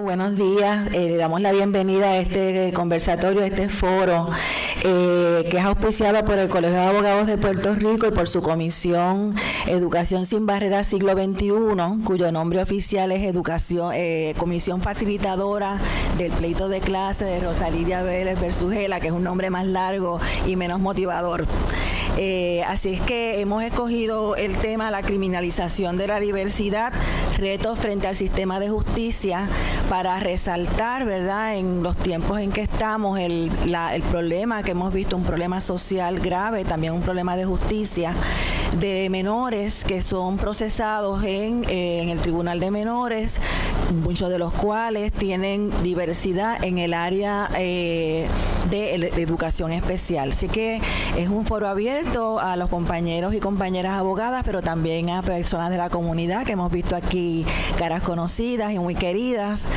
Buenos días, le damos la bienvenida a este conversatorio, a este foro que es auspiciado por el Colegio de Abogados de Puerto Rico y por su comisión Educación Sin Barreras Siglo XXI, cuyo nombre oficial es Comisión Facilitadora del Pleito de Clase de Rosalía Vélez Verzugela, que es un nombre más largo y menos motivador. Así es que hemos escogido el tema la criminalización de la diversidad, retos frente al sistema de justicia, para resaltar, ¿verdad?, en los tiempos en que estamos, el problema que hemos visto, un problema social grave, también un problema de justicia, de menores que son procesados en el Tribunal de Menores, muchos de los cuales tienen diversidad en el área de educación especial. Así que es un foro abierto a los compañeros y compañeras abogadas, pero también a personas de la comunidad que hemos visto aquí, caras conocidas y muy queridas.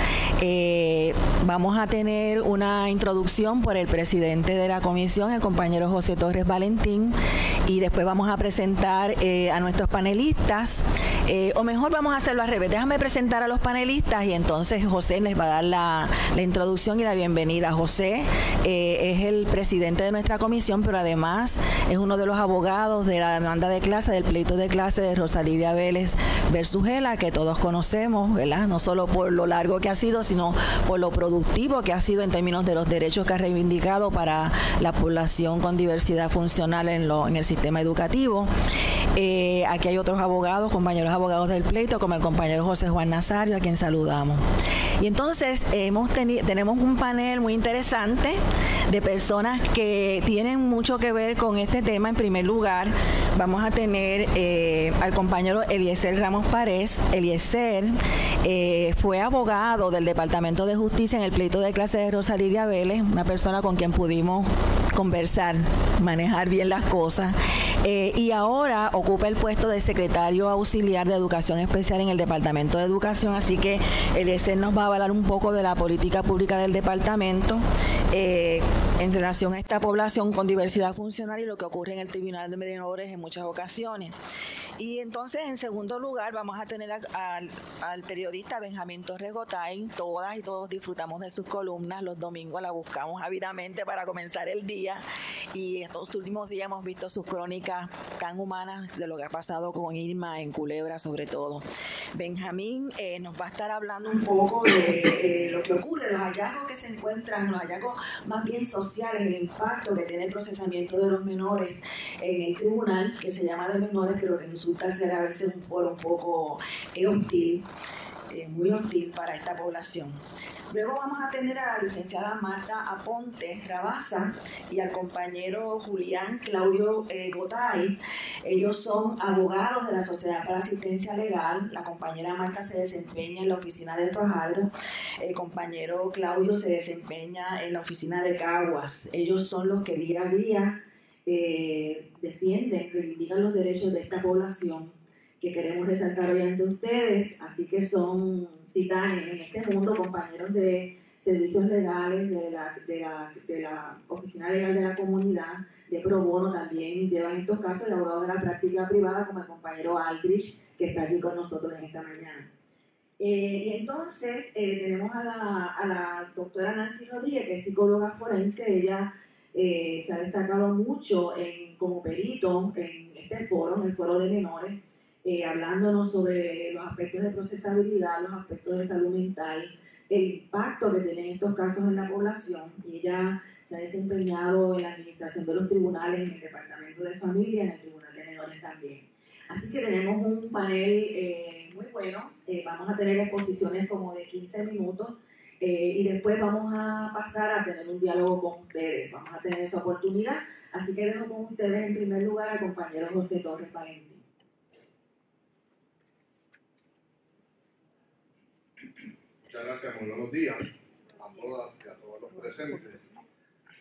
Vamos a tener una introducción por el presidente de la comisión, el compañero José Torres Valentín, y después vamos a presentar a nuestros panelistas, o mejor vamos a hacerlo al revés. Déjame presentar a los panelistas y entonces José les va a dar la introducción y la bienvenida. José es el presidente de nuestra comisión, pero además es uno de los abogados de la demanda de clase, del pleito de clase de Rosalía Vélez Verzugela, que todos conocemos, ¿verdad?, no solo por lo largo que ha sido, sino por lo productivo que ha sido en términos de los derechos que ha reivindicado para la población con diversidad funcional en el sistema educativo. Aquí hay otros abogados, compañeros abogados del pleito, como el compañero José Juan Nazario, a quien saludamos. Y entonces tenemos un panel muy interesante de personas que tienen mucho que ver con este tema. En primer lugar, vamos a tener al compañero Eliezer Ramos Párez. Eliezer fue abogado del Departamento de Justicia en el pleito de clase de Rosalía Vélez, una persona con quien pudimos conversar, manejar bien las cosas, y ahora ocupa el puesto de secretario auxiliar de Educación Especial en el Departamento de Educación. Así que Eliezer nos va a hablar un poco de la política pública del departamento en relación a esta población con diversidad funcional y lo que ocurre en el Tribunal de Menores en muchas ocasiones. Y entonces, en segundo lugar, vamos a tener al periodista Benjamín Torres Gotay. Todas y todos disfrutamos de sus columnas. Los domingos la buscamos ávidamente para comenzar el día. Y estos últimos días hemos visto sus crónicas tan humanas de lo que ha pasado con Irma en Culebra, sobre todo. Benjamín nos va a estar hablando un poco de lo que ocurre, los hallazgos que se encuentran, los hallazgos más bien sociales, el impacto que tiene el procesamiento de los menores en el tribunal, que se llama de menores, pero que resulta ser a veces un foro un poco hostil, muy hostil para esta población. Luego vamos a tener a la licenciada Marta Aponte Rabasa y al compañero Julián Claudio Gotay. Ellos son abogados de la Sociedad para Asistencia Legal. La compañera Marta se desempeña en la oficina de Fajardo. El compañero Claudio se desempeña en la oficina de Caguas. Ellos son los que día a día defienden, reivindican los derechos de esta población que queremos resaltar hoy ante ustedes. Así que son titanes en este mundo, compañeros de servicios legales de la Oficina Legal de la Comunidad, de Pro Bono también llevan estos casos, de abogados de la práctica privada, como el compañero Aldrich, que está aquí con nosotros en esta mañana. Y entonces tenemos a la doctora Nancy Rodríguez, que es psicóloga forense. Ella se ha destacado mucho como perito en este foro, en el foro de menores, hablándonos sobre los aspectos de procesabilidad, los aspectos de salud mental, el impacto que tienen estos casos en la población. Y ella se ha desempeñado en la administración de los tribunales, en el Departamento de Familia, en el Tribunal de Menores también. Así que tenemos un panel muy bueno. Vamos a tener exposiciones como de 15 minutos y después vamos a pasar a tener un diálogo con ustedes. Vamos a tener esa oportunidad. Así que dejo con ustedes en primer lugar al compañero José Torres Valentín. Muchas gracias, muy buenos días a todas y a todos los presentes.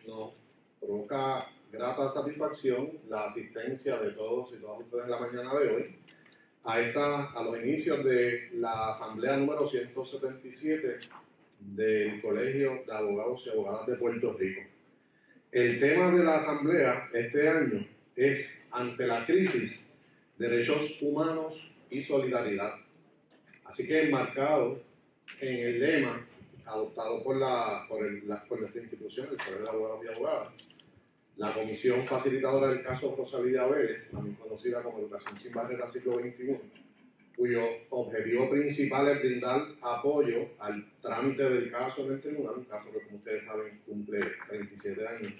Nos provoca grata satisfacción la asistencia de todos y todas ustedes en la mañana de hoy a los inicios de la asamblea número 177 del Colegio de Abogados y Abogadas de Puerto Rico. El tema de la asamblea este año es ante la crisis, derechos humanos y solidaridad. Así que enmarcado en el lema adoptado por nuestra institución, el Colegio de Abogados y Abogadas, la Comisión Facilitadora del Caso Rosalía Vélez, también conocida como Educación Sin Barreras Siglo XXI, cuyo objetivo principal es brindar apoyo al trámite del caso en el tribunal, un caso que, como ustedes saben, cumple 37 años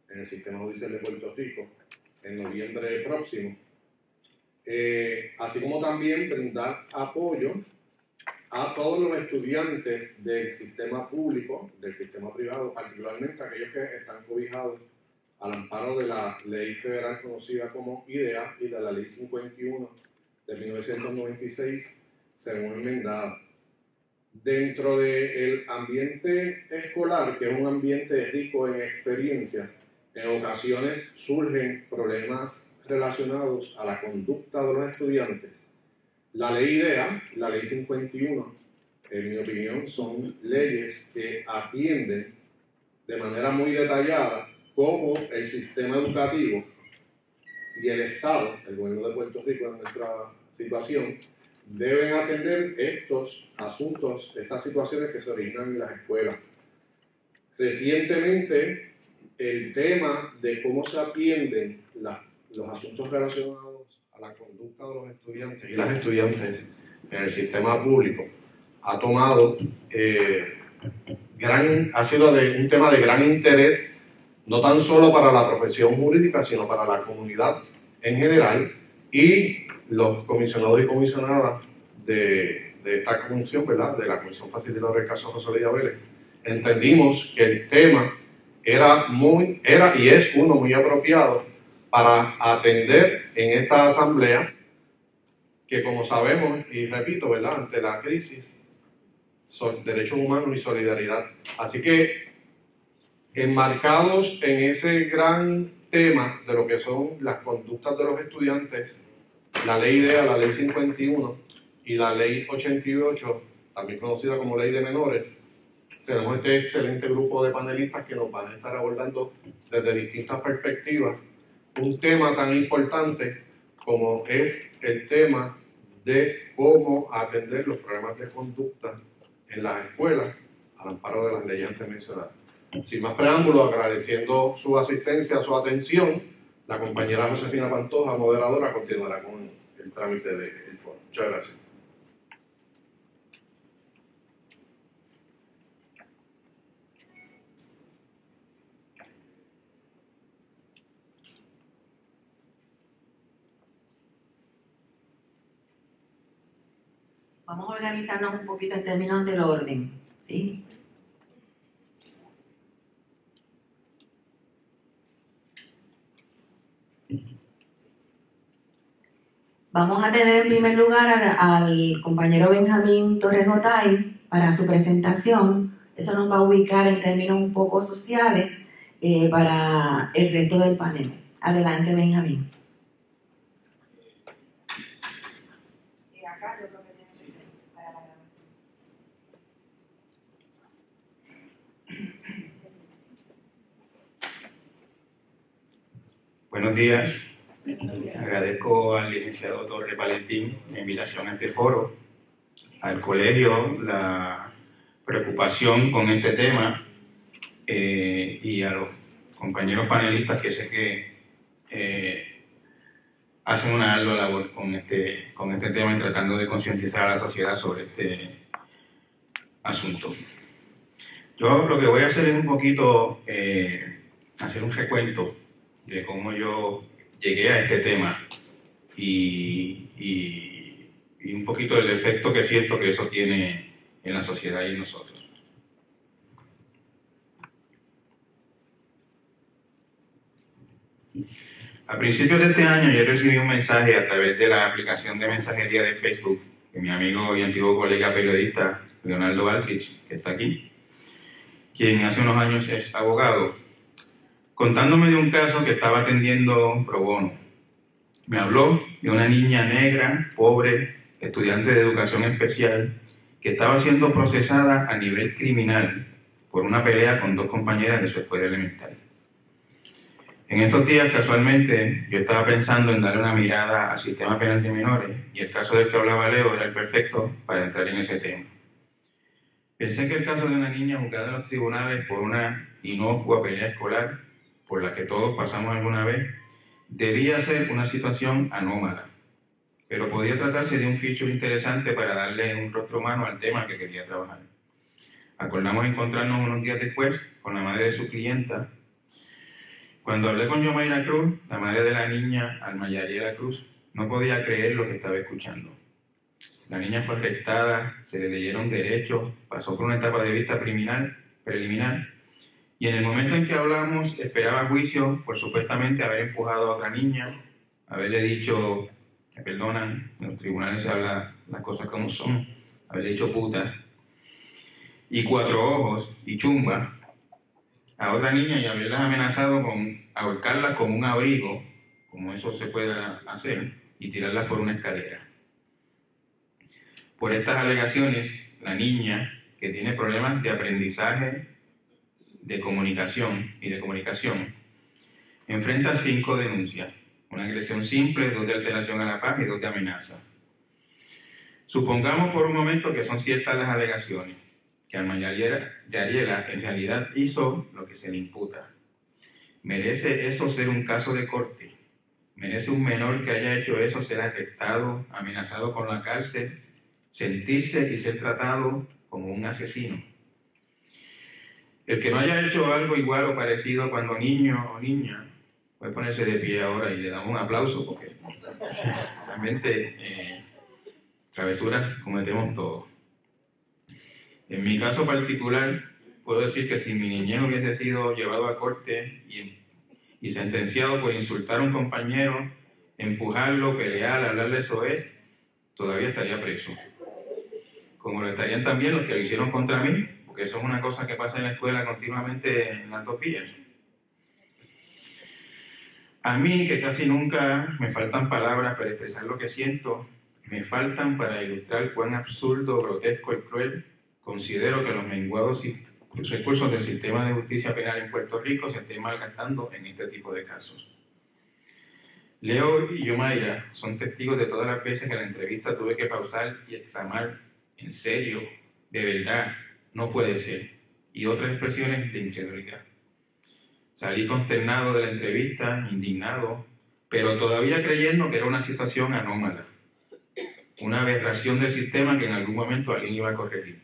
en el sistema judicial de Puerto Rico en noviembre próximo, así como también brindar apoyo a todos los estudiantes del sistema público, del sistema privado, particularmente aquellos que están cobijados al amparo de la ley federal conocida como IDEA y de la ley 51 de 1996, según enmendada. Dentro del ambiente escolar, que es un ambiente rico en experiencias, en ocasiones surgen problemas relacionados a la conducta de los estudiantes. La ley IDEA, la ley 51, en mi opinión, son leyes que atienden de manera muy detallada cómo el sistema educativo y el Estado, el gobierno de Puerto Rico en nuestra situación, deben atender estos asuntos, estas situaciones que se originan en las escuelas. Recientemente, el tema de cómo se atienden los asuntos relacionados a la conducta de los estudiantes y las estudiantes en el sistema público ha tomado ha sido un tema de gran interés, no tan solo para la profesión jurídica, sino para la comunidad en general, y los comisionados y comisionadas de esta comisión, ¿verdad?, de la Comisión Facilitadora del Caso Rosalía Vélez, entendimos que el tema era y es uno muy apropiado para atender en esta asamblea, que, como sabemos, y repito, ¿verdad?, ante la crisis, son derechos humanos y solidaridad. Así que, enmarcados en ese gran tema de lo que son las conductas de los estudiantes, la ley IDEA, la ley 51 y la ley 88, también conocida como ley de menores, tenemos este excelente grupo de panelistas que nos van a estar abordando desde distintas perspectivas un tema tan importante como es el tema de cómo atender los problemas de conducta en las escuelas al amparo de las leyes antes mencionadas. Sin más preámbulo, agradeciendo su asistencia, su atención, la compañera Josefina Pantoja, moderadora, continuará con el trámite del foro. Muchas gracias. Vamos a organizarnos un poquito en términos del orden, ¿sí? Vamos a tener en primer lugar al compañero Benjamín Torres Otay para su presentación. Eso nos va a ubicar en términos un poco sociales para el resto del panel. Adelante, Benjamín. Acá yo creo que tiene que ser para la grabación. Buenos días. Agradezco al licenciado Torres Valentín la invitación a este foro, al colegio la preocupación con este tema y a los compañeros panelistas que sé que hacen una ardua labor con este tema y tratando de concientizar a la sociedad sobre este asunto. Yo lo que voy a hacer es un poquito hacer un recuento de cómo yo llegué a este tema y un poquito del efecto que siento que eso tiene en la sociedad y en nosotros. A principios de este año yo recibí un mensaje a través de la aplicación de mensajería de Facebook de mi amigo y antiguo colega periodista Leonardo Baltrich, que está aquí, quien hace unos años es abogado, contándome de un caso que estaba atendiendo pro bono. Me habló de una niña negra, pobre, estudiante de educación especial, que estaba siendo procesada a nivel criminal por una pelea con dos compañeras de su escuela elemental. En esos días, casualmente, yo estaba pensando en darle una mirada al sistema penal de menores y el caso del que hablaba Leo era el perfecto para entrar en ese tema. Pensé que el caso de una niña juzgada en los tribunales por una inocua pelea escolar, por la que todos pasamos alguna vez, debía ser una situación anómala, pero podía tratarse de un feature interesante para darle un rostro humano al tema que quería trabajar. Acordamos encontrarnos unos días después con la madre de su clienta. Cuando hablé con Yomaira Cruz, la madre de la niña Alma Yariela Cruz, no podía creer lo que estaba escuchando. La niña fue arrestada, se le leyeron derechos, pasó por una etapa de vista preliminar, y en el momento en que hablamos esperaba juicio por supuestamente haber empujado a otra niña, haberle dicho, que perdonan, en los tribunales se habla las cosas como son, haberle dicho puta, y cuatro ojos, y chumba, a otra niña y haberlas amenazado con ahorcarlas con un abrigo, como eso se puede hacer, y tirarlas por una escalera. Por estas alegaciones, la niña, que tiene problemas de aprendizaje, de comunicación, enfrenta 5 denuncias: una agresión simple, 2 de alteración a la paz y 2 de amenaza. Supongamos por un momento que son ciertas las alegaciones, que Alma Yariela en realidad hizo lo que se le imputa. ¿Merece eso ser un caso de corte? ¿Merece un menor que haya hecho eso ser arrestado, amenazado con la cárcel, sentirse y ser tratado como un asesino? El que no haya hecho algo igual o parecido cuando niño o niña puede ponerse de pie ahora y le damos un aplauso, porque realmente travesuras cometemos todos. En mi caso particular, puedo decir que si mi niñez hubiese sido llevado a corte y sentenciado por insultar a un compañero, empujarlo, pelear, hablarle soez, todavía estaría preso. Como lo estarían también los que lo hicieron contra mí, porque eso es una cosa que pasa en la escuela continuamente en las topillas. A mí, que casi nunca me faltan palabras para expresar lo que siento, me faltan para ilustrar cuán absurdo, grotesco y cruel considero que los menguados recursos del sistema de justicia penal en Puerto Rico se estén malgastando en este tipo de casos. Leo y Yomaira son testigos de todas las veces que en la entrevista tuve que pausar y exclamar: ¿en serio? ¿De verdad? No puede ser. Y otras expresiones de incredulidad. Salí consternado de la entrevista, indignado, pero todavía creyendo que era una situación anómala, una aberración del sistema que en algún momento alguien iba a corregir.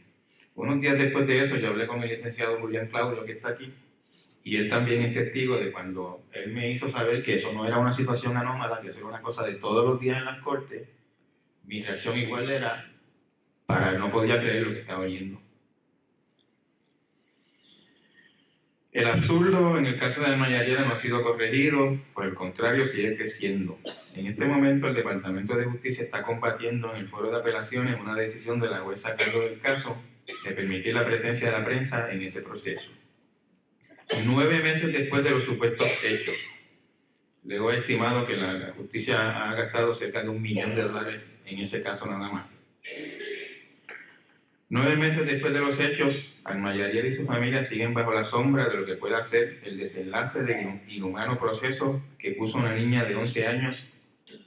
Unos días después de eso yo hablé con el licenciado Julián Claudio, que está aquí, y él también es testigo de cuando él me hizo saber que eso no era una situación anómala, que eso era una cosa de todos los días en las cortes. Mi reacción igual era, no podía creer lo que estaba oyendo. El absurdo en el caso de Alma Yariela no ha sido corregido, por el contrario sigue creciendo. En este momento el Departamento de Justicia está combatiendo en el foro de apelaciones una decisión de la jueza a cargo del caso de permitir la presencia de la prensa en ese proceso. 9 meses después de los supuestos hechos, luego he estimado que la justicia ha gastado cerca de $1 millón en ese caso nada más. 9 meses después de los hechos, Alma Yariela y su familia siguen bajo la sombra de lo que pueda ser el desenlace del inhumano proceso que puso a una niña de 11 años,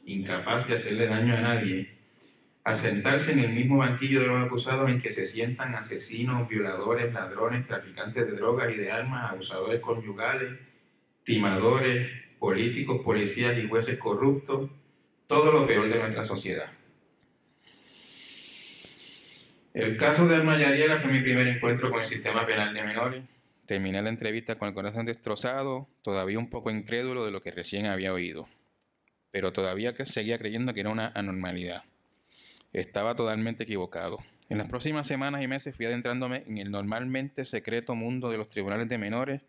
incapaz de hacerle daño a nadie, a sentarse en el mismo banquillo de los acusados en que se sientan asesinos, violadores, ladrones, traficantes de drogas y de armas, abusadores conyugales, timadores, políticos, policías y jueces corruptos, todo lo peor de nuestra sociedad. El caso de Alma Yariela fue mi primer encuentro con el sistema penal de menores. Terminé la entrevista con el corazón destrozado, todavía un poco incrédulo de lo que recién había oído, pero todavía seguía creyendo que era una anormalidad. Estaba totalmente equivocado. En las próximas semanas y meses fui adentrándome en el normalmente secreto mundo de los tribunales de menores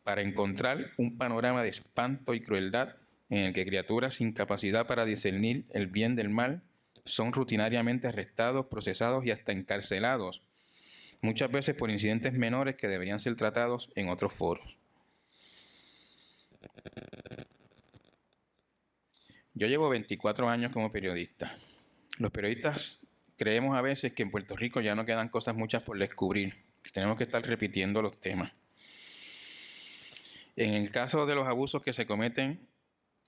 para encontrar un panorama de espanto y crueldad en el que criaturas sin capacidad para discernir el bien del mal son rutinariamente arrestados, procesados y hasta encarcelados, muchas veces por incidentes menores que deberían ser tratados en otros foros. Yo llevo 24 años como periodista. Los periodistas creemos a veces que en Puerto Rico ya no quedan cosas muchas por descubrir. Tenemos que estar repitiendo los temas. En el caso de los abusos que se cometen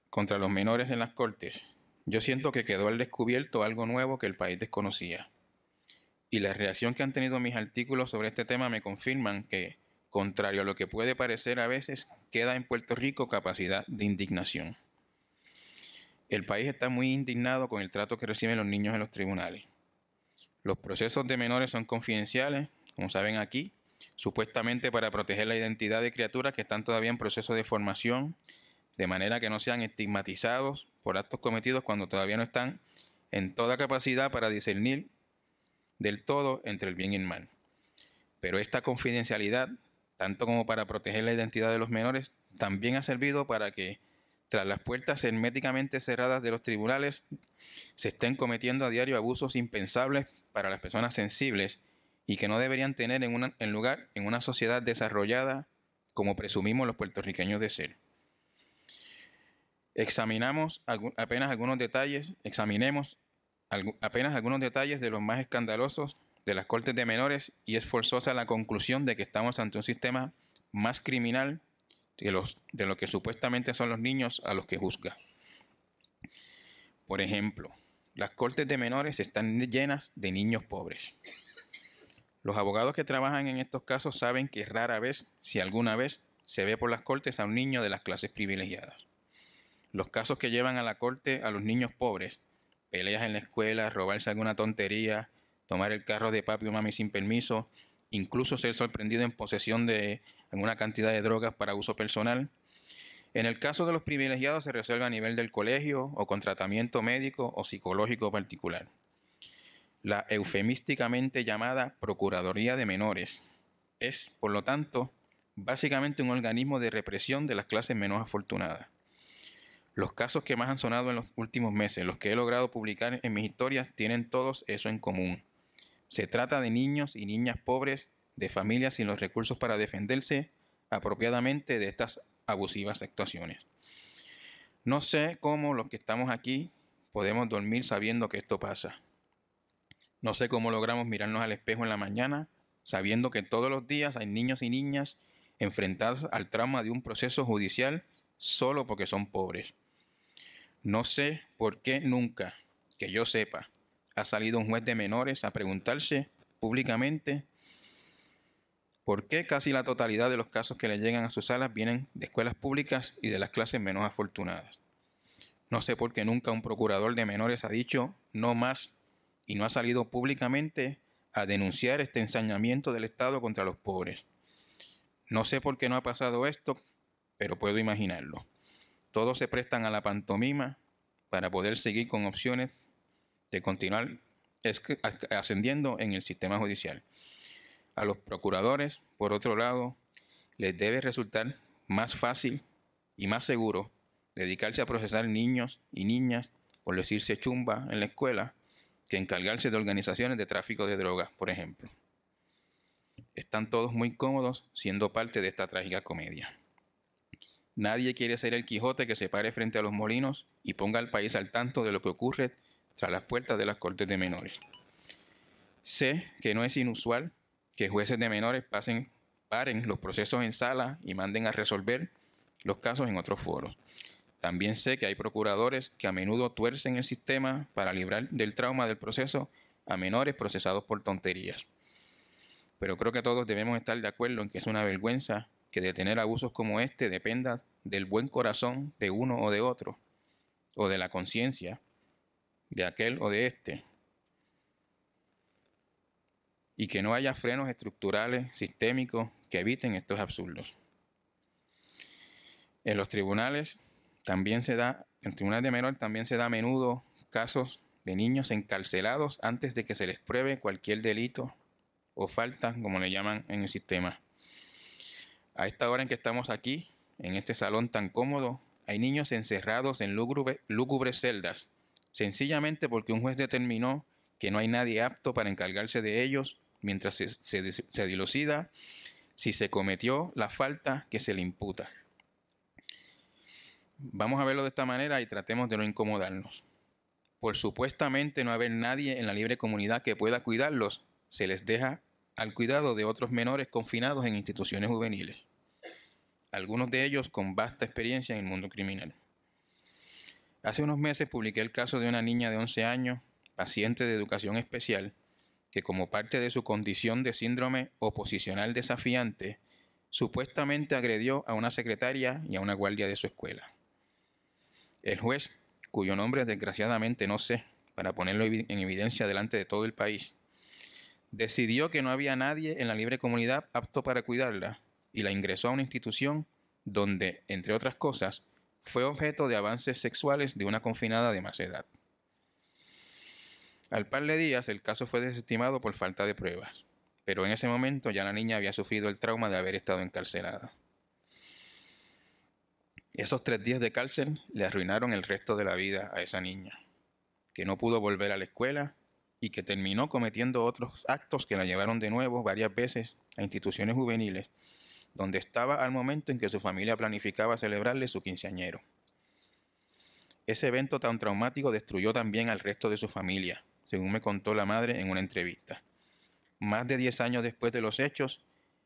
contra los menores en las cortes, yo siento que quedó al descubierto algo nuevo que el país desconocía. y la reacción que han tenido mis artículos sobre este tema me confirman que, contrario a lo que puede parecer a veces, queda en Puerto Rico capacidad de indignación. El país está muy indignado con el trato que reciben los niños en los tribunales. Los procesos de menores son confidenciales, como saben aquí, supuestamente para proteger la identidad de criaturas que están todavía en proceso de formación, de manera que no sean estigmatizados por actos cometidos cuando todavía no están en toda capacidad para discernir del todo entre el bien y el mal. Pero esta confidencialidad, tanto como para proteger la identidad de los menores, también ha servido para que, tras las puertas herméticamente cerradas de los tribunales, se estén cometiendo a diario abusos impensables para las personas sensibles y que no deberían tener lugar en una sociedad desarrollada como presumimos los puertorriqueños de ser. Examinemos apenas algunos detalles de los más escandalosos de las cortes de menores y es forzosa la conclusión de que estamos ante un sistema más criminal de lo que supuestamente son los niños a los que juzga. Por ejemplo, las cortes de menores están llenas de niños pobres. Los abogados que trabajan en estos casos saben que rara vez, si alguna vez, se ve por las cortes a un niño de las clases privilegiadas. Los casos que llevan a la corte a los niños pobres, peleas en la escuela, robarse alguna tontería, tomar el carro de papi o mami sin permiso, incluso ser sorprendido en posesión de alguna cantidad de drogas para uso personal. En el caso de los privilegiados se resuelve a nivel del colegio o con tratamiento médico o psicológico particular. La eufemísticamente llamada Procuraduría de Menores es, por lo tanto, básicamente un organismo de represión de las clases menos afortunadas. Los casos que más han sonado en los últimos meses, los que he logrado publicar en mis historias, tienen todos eso en común. Se trata de niños y niñas pobres, de familias sin los recursos para defenderse apropiadamente de estas abusivas actuaciones. No sé cómo los que estamos aquí podemos dormir sabiendo que esto pasa. No sé cómo logramos mirarnos al espejo en la mañana sabiendo que todos los días hay niños y niñas enfrentados al trauma de un proceso judicial solo porque son pobres. No sé por qué nunca, que yo sepa, ha salido un juez de menores a preguntarse públicamente por qué casi la totalidad de los casos que le llegan a sus salas vienen de escuelas públicas y de las clases menos afortunadas. No sé por qué nunca un procurador de menores ha dicho no más y no ha salido públicamente a denunciar este ensañamiento del Estado contra los pobres. No sé por qué no ha pasado esto, pero puedo imaginarlo. Todos se prestan a la pantomima para poder seguir con opciones de continuar ascendiendo en el sistema judicial. A los procuradores, por otro lado, les debe resultar más fácil y más seguro dedicarse a procesar niños y niñas por decirse chumba en la escuela que encargarse de organizaciones de tráfico de drogas, por ejemplo. Están todos muy cómodos siendo parte de esta trágica comedia. Nadie quiere ser el Quijote que se pare frente a los molinos y ponga al país al tanto de lo que ocurre tras las puertas de las cortes de menores. Sé que no es inusual que jueces de menores paren los procesos en sala y manden a resolver los casos en otros foros. También sé que hay procuradores que a menudo tuercen el sistema para librar del trauma del proceso a menores procesados por tonterías. Pero creo que todos debemos estar de acuerdo en que es una vergüenza que detener abusos como este dependa del buen corazón de uno o de otro, o de la conciencia de aquel o de este, y que no haya frenos estructurales, sistémicos, que eviten estos absurdos. En los tribunales de menor también se da a menudo casos de niños encarcelados antes de que se les pruebe cualquier delito o falta, como le llaman en el sistema. A esta hora en que estamos aquí, en este salón tan cómodo, hay niños encerrados en lúgubres celdas, sencillamente porque un juez determinó que no hay nadie apto para encargarse de ellos mientras se dilucida si se cometió la falta que se le imputa. Vamos a verlo de esta manera y tratemos de no incomodarnos. Por supuestamente no haber nadie en la libre comunidad que pueda cuidarlos, se les deja al cuidado de otros menores confinados en instituciones juveniles, algunos de ellos con vasta experiencia en el mundo criminal. Hace unos meses publiqué el caso de una niña de 11 años, paciente de educación especial, que como parte de su condición de síndrome oposicional desafiante, supuestamente agredió a una secretaria y a una guardia de su escuela. El juez, cuyo nombre desgraciadamente no sé, para ponerlo en evidencia delante de todo el país, decidió que no había nadie en la libre comunidad apto para cuidarla y la ingresó a una institución donde, entre otras cosas, fue objeto de avances sexuales de una confinada de más edad. Al par de días, el caso fue desestimado por falta de pruebas, pero en ese momento ya la niña había sufrido el trauma de haber estado encarcelada. Esos 3 días de cárcel le arruinaron el resto de la vida a esa niña, que no pudo volver a la escuela y que terminó cometiendo otros actos que la llevaron de nuevo varias veces a instituciones juveniles, donde estaba al momento en que su familia planificaba celebrarle su quinceañero. Ese evento tan traumático destruyó también al resto de su familia, según me contó la madre en una entrevista. Más de 10 años después de los hechos,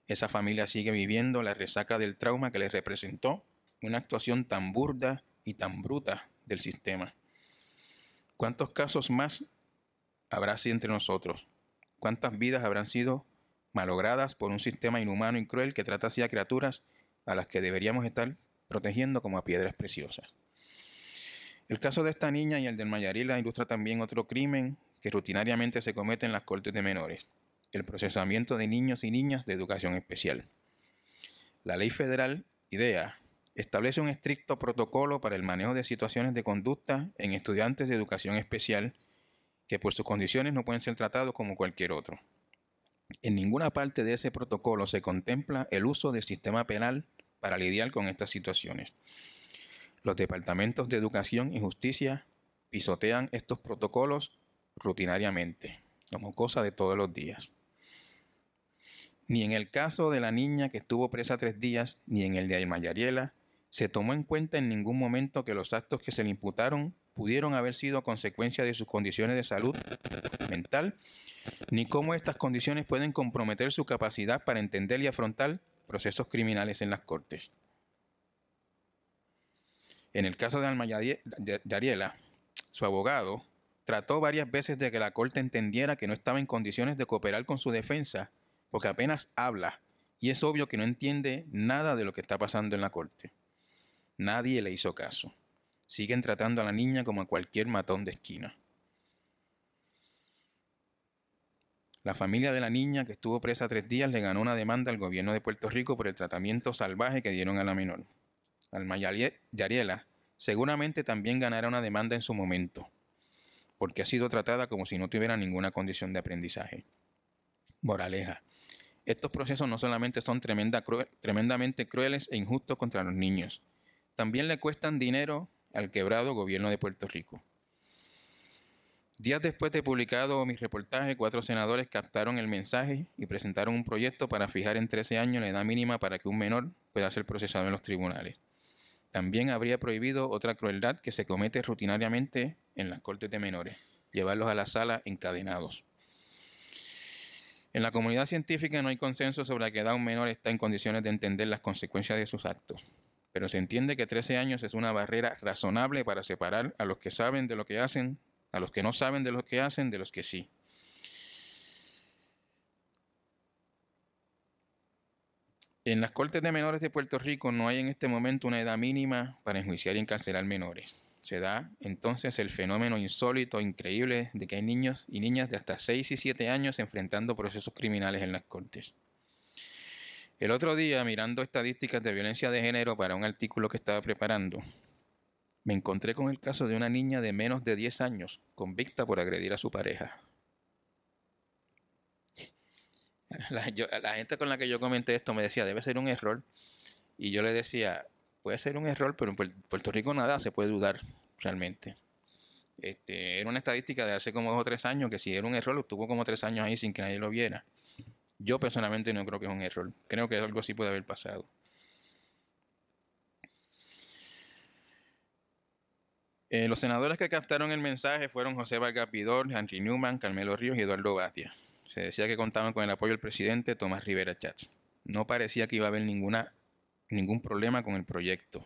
esa familia sigue viviendo la resaca del trauma que les representó una actuación tan burda y tan bruta del sistema. ¿Cuántos casos más habrá así entre nosotros? ¿Cuántas vidas habrán sido malogradas por un sistema inhumano y cruel que trata así a criaturas a las que deberíamos estar protegiendo como a piedras preciosas? El caso de esta niña y el del Mayarila ilustra también otro crimen que rutinariamente se comete en las cortes de menores: el procesamiento de niños y niñas de educación especial. La ley federal IDEA establece un estricto protocolo para el manejo de situaciones de conducta en estudiantes de educación especial que por sus condiciones no pueden ser tratados como cualquier otro. En ninguna parte de ese protocolo se contempla el uso del sistema penal para lidiar con estas situaciones. Los departamentos de Educación y Justicia pisotean estos protocolos rutinariamente, como cosa de todos los días. Ni en el caso de la niña que estuvo presa 3 días, ni en el de Mayariela, se tomó en cuenta en ningún momento que los actos que se le imputaron pudieron haber sido consecuencia de sus condiciones de salud mental, ni cómo estas condiciones pueden comprometer su capacidad para entender y afrontar procesos criminales en las cortes. En el caso de Alma Yariela, su abogado trató varias veces de que la corte entendiera que no estaba en condiciones de cooperar con su defensa, porque apenas habla y es obvio que no entiende nada de lo que está pasando en la corte. Nadie le hizo caso. Siguen tratando a la niña como a cualquier matón de esquina. La familia de la niña, que estuvo presa 3 días, le ganó una demanda al gobierno de Puerto Rico por el tratamiento salvaje que dieron a la menor. Alma Yariela seguramente también ganará una demanda en su momento, porque ha sido tratada como si no tuviera ninguna condición de aprendizaje. Moraleja: estos procesos no solamente son tremendamente crueles e injustos contra los niños, también le cuestan dinero al quebrado gobierno de Puerto Rico. Días después de publicado mi reportaje, 4 senadores captaron el mensaje y presentaron un proyecto para fijar en 13 años la edad mínima para que un menor pueda ser procesado en los tribunales. También habría prohibido otra crueldad que se comete rutinariamente en las cortes de menores: llevarlos a la sala encadenados. En la comunidad científica no hay consenso sobre a qué edad un menor está en condiciones de entender las consecuencias de sus actos, pero se entiende que 13 años es una barrera razonable para separar a los que saben de lo que hacen, a los que no saben de lo que hacen, de los que sí. En las cortes de menores de Puerto Rico no hay en este momento una edad mínima para enjuiciar y encarcelar menores. Se da entonces el fenómeno insólito, increíble, de que hay niños y niñas de hasta 6 y 7 años enfrentando procesos criminales en las cortes. El otro día, mirando estadísticas de violencia de género para un artículo que estaba preparando, me encontré con el caso de una niña de menos de 10 años convicta por agredir a su pareja. La gente con la que yo comenté esto me decía, debe ser un error. Y yo le decía, puede ser un error, pero en Puerto Rico nada se puede dudar realmente. Era una estadística de hace como 2 o 3 años que si era un error, estuvo como 3 años ahí sin que nadie lo viera. Yo personalmente no creo que es un error. Creo que algo así puede haber pasado. Los senadores que captaron el mensaje fueron José Vargas Vidor, Henry Newman, Carmelo Ríos y Eduardo Batia. Se decía que contaban con el apoyo del presidente Tomás Rivera Chats. No parecía que iba a haber ningún problema con el proyecto,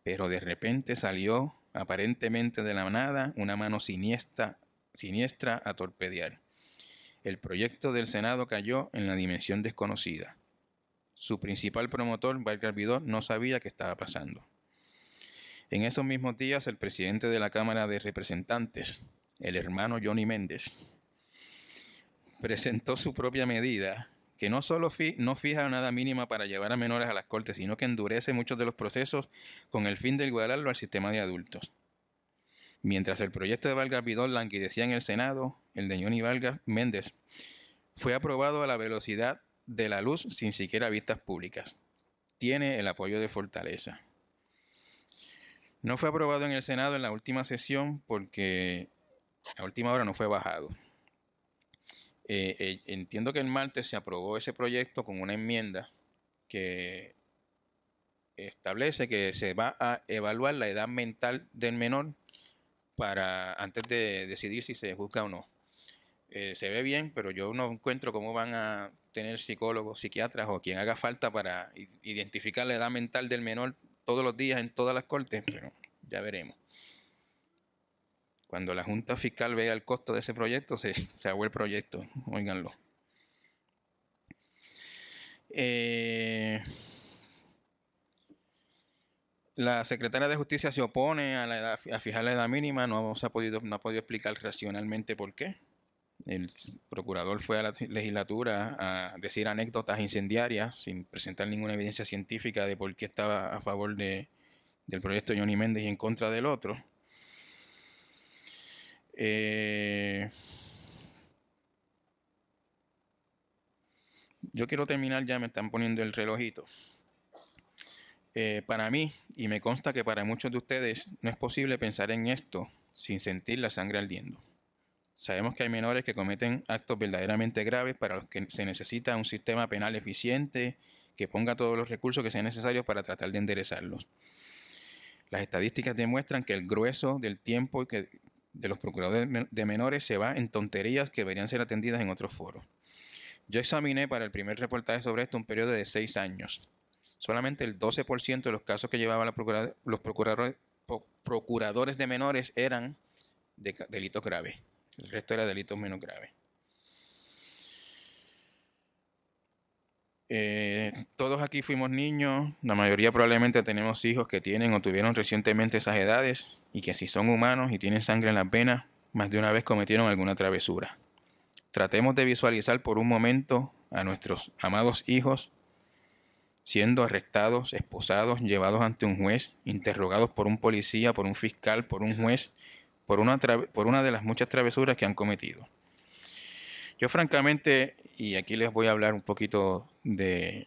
pero de repente salió, aparentemente de la nada, una mano siniestra a torpedear. El proyecto del Senado cayó en la dimensión desconocida. Su principal promotor, Valgar Vidó, no sabía qué estaba pasando. En esos mismos días, el presidente de la Cámara de Representantes, el hermano Johnny Méndez, presentó su propia medida que no solo no fija una edad mínima para llevar a menores a las cortes, sino que endurece muchos de los procesos con el fin de igualarlo al sistema de adultos. Mientras el proyecto de Valgar Vidó languidecía en el Senado, el de Johnny Valgar Méndez fue aprobado a la velocidad de la luz sin siquiera vistas públicas. Tiene el apoyo de Fortaleza. No fue aprobado en el Senado en la última sesión porque a última hora no fue bajado. Entiendo que el martes se aprobó ese proyecto con una enmienda que establece que se va a evaluar la edad mental del menor para antes de decidir si se juzga o no. Se ve bien, pero yo no encuentro cómo van a tener psicólogos, psiquiatras o quien haga falta para identificar la edad mental del menor todos los días en todas las cortes, pero ya veremos. Cuando la Junta Fiscal vea el costo de ese proyecto, se ahogó el proyecto, óiganlo. La secretaria de Justicia se opone a fijar la edad mínima, no ha podido explicar racionalmente por qué. El procurador fue a la legislatura a decir anécdotas incendiarias sin presentar ninguna evidencia científica de por qué estaba a favor del proyecto de Johnny Méndez y en contra del otro. Yo quiero terminar ya, me están poniendo el relojito. Para mí, y me consta que para muchos de ustedes, no es posible pensar en esto sin sentir la sangre ardiendo. Sabemos que hay menores que cometen actos verdaderamente graves para los que se necesita un sistema penal eficiente que ponga todos los recursos que sean necesarios para tratar de enderezarlos. Las estadísticas demuestran que el grueso del tiempo de los procuradores de menores se va en tonterías que deberían ser atendidas en otros foros. Yo examiné para el primer reportaje sobre esto un periodo de 6 años. Solamente el 12% de los casos que llevaban los procuradores de menores eran de delitos graves. El resto era delitos menos graves. Todos aquí fuimos niños. La mayoría probablemente tenemos hijos que tienen o tuvieron recientemente esas edades y que si son humanos y tienen sangre en las venas, más de una vez cometieron alguna travesura. Tratemos de visualizar por un momento a nuestros amados hijos siendo arrestados, esposados, llevados ante un juez, interrogados por un policía, por un fiscal, por un juez, por una de las muchas travesuras que han cometido. Yo francamente, y aquí les voy a hablar un poquito desde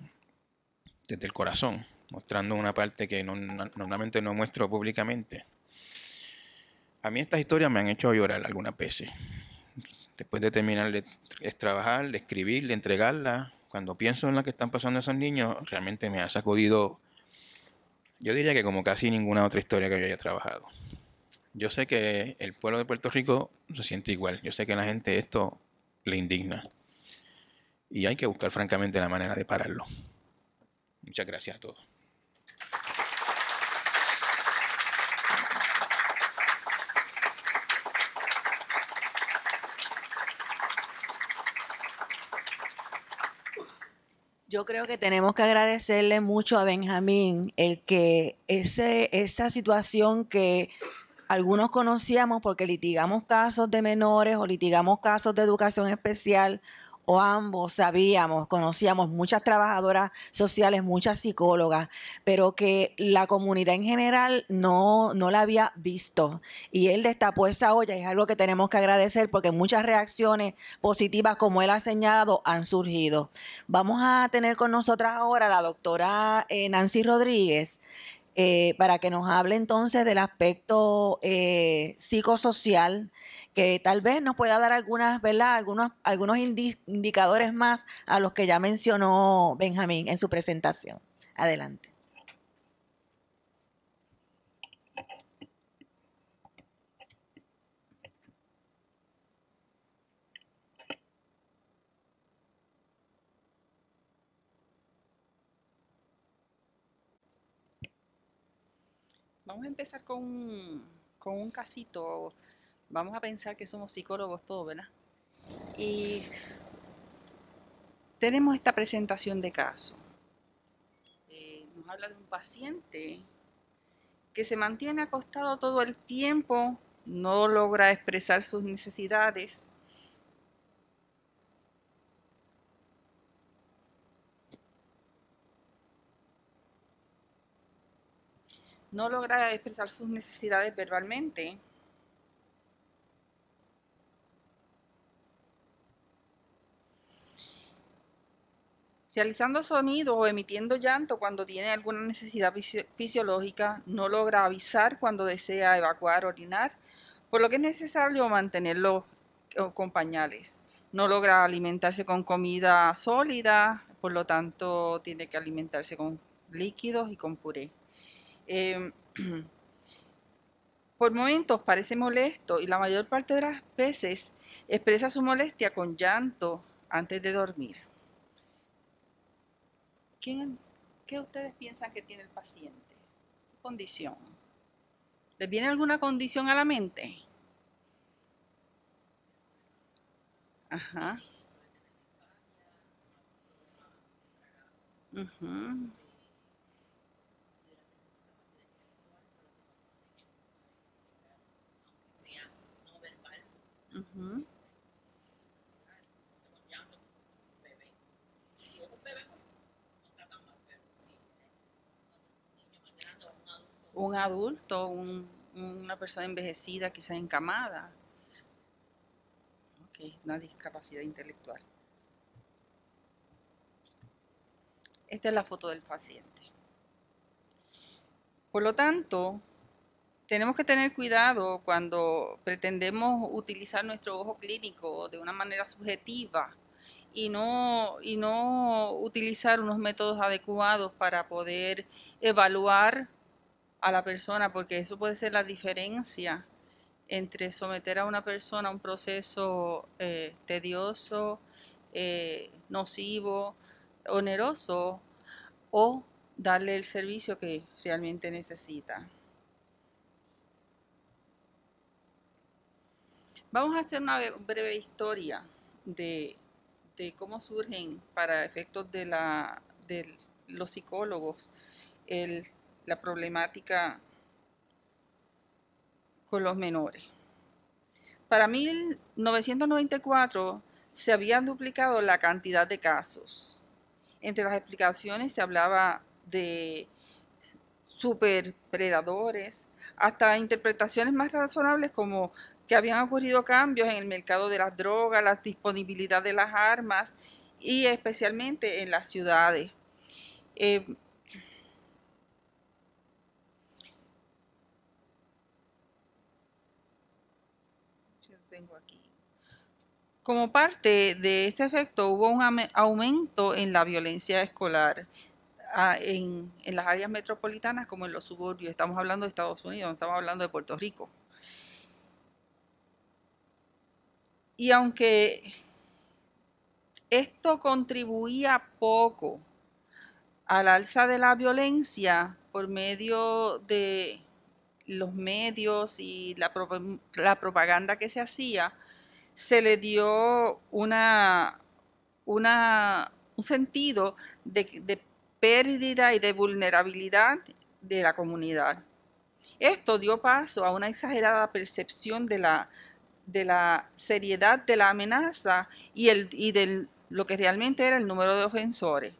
el corazón, mostrando una parte que normalmente no muestro públicamente. A mí estas historias me han hecho llorar algunas veces. Después de terminar de trabajar, de escribir, de entregarla, cuando pienso en lo que están pasando esos niños, realmente me ha sacudido, yo diría que como casi ninguna otra historia que yo haya trabajado. Yo sé que el pueblo de Puerto Rico se siente igual. Yo sé que a la gente esto le indigna. Y hay que buscar francamente la manera de pararlo. Muchas gracias a todos. Yo creo que tenemos que agradecerle mucho a Benjamín el que esa situación que algunos conocíamos porque litigamos casos de menores o litigamos casos de educación especial o ambos conocíamos muchas trabajadoras sociales, muchas psicólogas, pero que la comunidad en general no la había visto. Y él destapó esa olla y es algo que tenemos que agradecer porque muchas reacciones positivas, como él ha señalado, han surgido. Vamos a tener con nosotras ahora a la doctora Nancy Rodríguez, para que nos hable entonces del aspecto psicosocial, que tal vez nos pueda dar algunos indicadores más a los que ya mencionó Benjamín en su presentación. Adelante. Vamos a empezar con un casito. Vamos a pensar que somos psicólogos todos, ¿verdad? Y tenemos esta presentación de caso. Nos habla de un paciente que se mantiene acostado todo el tiempo, no logra expresar sus necesidades. No logra expresar sus necesidades verbalmente. Realizando sonidos o emitiendo llanto cuando tiene alguna necesidad fisiológica, no logra avisar cuando desea evacuar o orinar, por lo que es necesario mantenerlo con pañales. No logra alimentarse con comida sólida, por lo tanto tiene que alimentarse con líquidos y con puré. Por momentos parece molesto y la mayor parte de las veces expresa su molestia con llanto antes de dormir. ¿Qué ustedes piensan que tiene el paciente? ¿Qué condición? ¿Les viene alguna condición a la mente? Ajá. Uh-huh. Uh-huh. Un adulto, una persona envejecida, quizás encamada. Ok, una discapacidad intelectual. Esta es la foto del paciente. Por lo tanto, tenemos que tener cuidado cuando pretendemos utilizar nuestro ojo clínico de una manera subjetiva y no utilizar unos métodos adecuados para poder evaluar a la persona, porque eso puede ser la diferencia entre someter a una persona a un proceso tedioso, nocivo, oneroso, o darle el servicio que realmente necesita. Vamos a hacer una breve historia de cómo surgen, para efectos de los psicólogos, la problemática con los menores. Para 1994 se habían duplicado la cantidad de casos. Entre las explicaciones se hablaba de superpredadores, hasta interpretaciones más razonables como que habían ocurrido cambios en el mercado de las drogas, la disponibilidad de las armas y especialmente en las ciudades. Tengo aquí. Como parte de este efecto hubo un aumento en la violencia escolar en las áreas metropolitanas como en los suburbios. Estamos hablando de Estados Unidos, no estamos hablando de Puerto Rico. Y aunque esto contribuía poco al alza de la violencia por medio de los medios y la propaganda que se hacía, se le dio un sentido de pérdida y de vulnerabilidad de la comunidad. Esto dio paso a una exagerada percepción de la seriedad de la amenaza y de lo que realmente era el número de ofensores.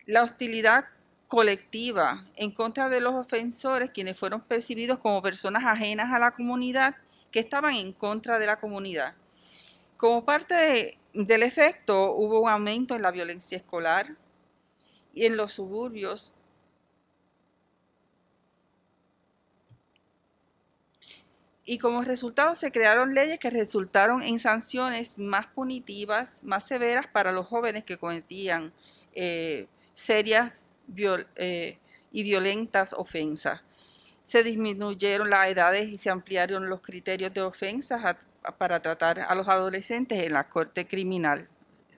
La hostilidad colectiva en contra de los ofensores, quienes fueron percibidos como personas ajenas a la comunidad, que estaban en contra de la comunidad. Como parte del efecto, hubo un aumento en la violencia escolar y en los suburbios. Y como resultado se crearon leyes que resultaron en sanciones más punitivas, más severas para los jóvenes que cometían serias y violentas ofensas. Se disminuyeron las edades y se ampliaron los criterios de ofensas para tratar a los adolescentes en la corte criminal.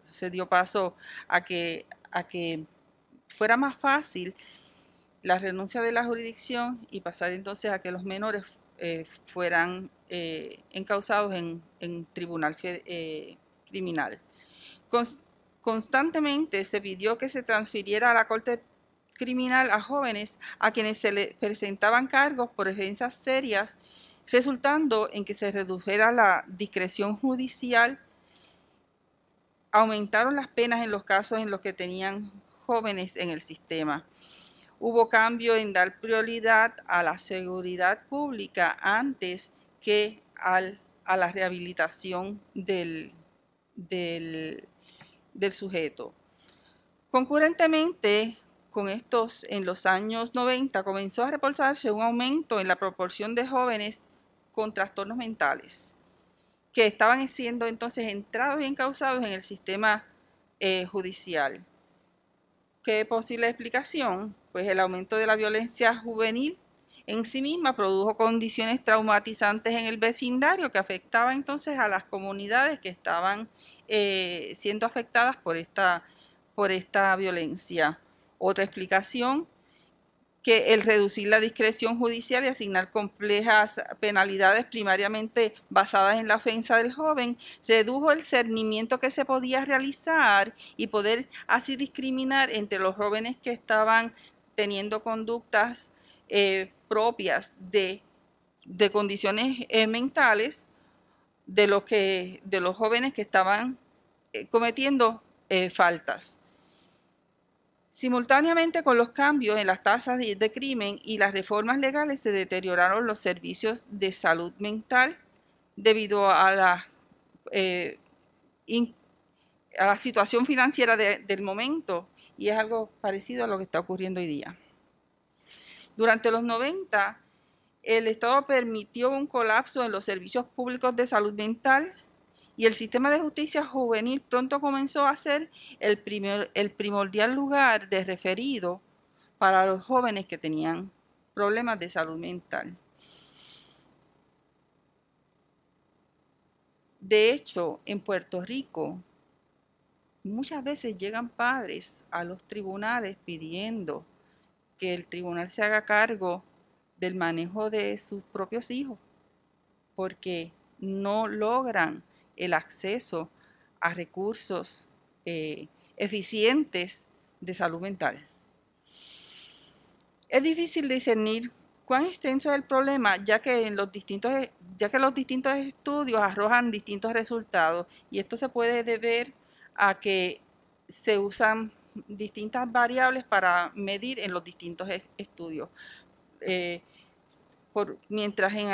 Se dio paso a que fuera más fácil la renuncia de la jurisdicción y pasar entonces a que los menores fueran encausados en tribunal criminal. Constantemente se pidió que se transfiriera a la Corte Criminal a jóvenes a quienes se les presentaban cargos por ofensas serias, resultando en que se redujera la discreción judicial. Aumentaron las penas en los casos en los que tenían jóvenes en el sistema. Hubo cambio en dar prioridad a la seguridad pública antes que a la rehabilitación del sujeto. Concurrentemente con estos, en los años 90 comenzó a reportarse un aumento en la proporción de jóvenes con trastornos mentales que estaban siendo entonces entrados y encausados en el sistema judicial. ¿Qué posible explicación? Pues el aumento de la violencia juvenil en sí misma produjo condiciones traumatizantes en el vecindario que afectaba entonces a las comunidades que estaban siendo afectadas por esta violencia. Otra explicación, que el reducir la discreción judicial y asignar complejas penalidades primariamente basadas en la ofensa del joven, redujo el cernimiento que se podía realizar y poder así discriminar entre los jóvenes que estaban teniendo conductas propias de condiciones mentales de los jóvenes que estaban cometiendo faltas. Simultáneamente con los cambios en las tasas de crimen y las reformas legales se deterioraron los servicios de salud mental debido a la situación financiera del momento, y es algo parecido a lo que está ocurriendo hoy día. Durante los 90, el Estado permitió un colapso en los servicios públicos de salud mental y el sistema de justicia juvenil pronto comenzó a ser el primordial lugar de referido para los jóvenes que tenían problemas de salud mental. De hecho, en Puerto Rico, muchas veces llegan padres a los tribunales pidiendo que el tribunal se haga cargo del manejo de sus propios hijos, porque no logran el acceso a recursos eficientes de salud mental. Es difícil discernir cuán extenso es el problema, ya que los distintos estudios arrojan distintos resultados, y esto se puede deber a que se usan distintas variables para medir en los distintos estudios. Mientras en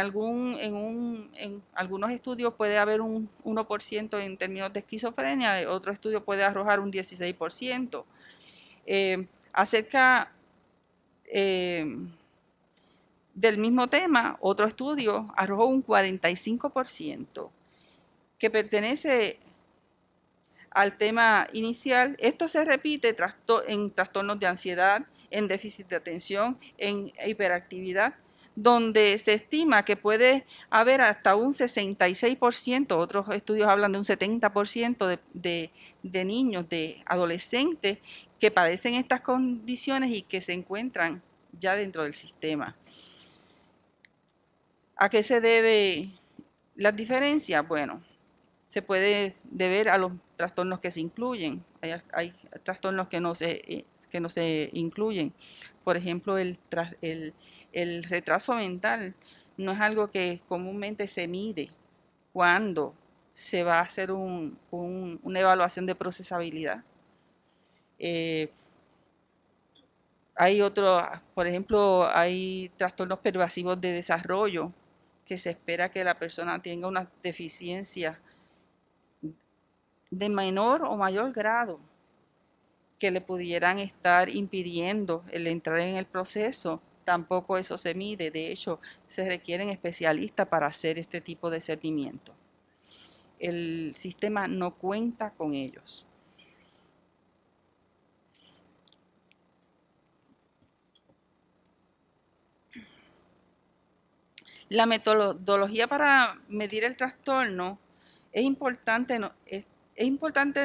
algunos estudios puede haber un 1% en términos de esquizofrenia, otro estudio puede arrojar un 16%. Acerca del mismo tema, otro estudio arrojó un 45%, que pertenece al tema inicial. Esto se repite en trastornos de ansiedad, en déficit de atención, en hiperactividad, donde se estima que puede haber hasta un 66%, otros estudios hablan de un 70% de niños, de adolescentes que padecen estas condiciones y que se encuentran ya dentro del sistema. ¿A qué se debe las diferencias? Bueno, se puede deber a los trastornos que se incluyen. Hay trastornos que no se incluyen. Por ejemplo, el retraso mental no es algo que comúnmente se mide cuando se va a hacer una evaluación de procesabilidad. Por ejemplo, hay trastornos pervasivos de desarrollo que se espera que la persona tenga una deficiencia de menor o mayor grado que le pudieran estar impidiendo el entrar en el proceso. Tampoco eso se mide. De hecho, se requieren especialistas para hacer este tipo de seguimiento. El sistema no cuenta con ellos. La metodología para medir el trastorno es importante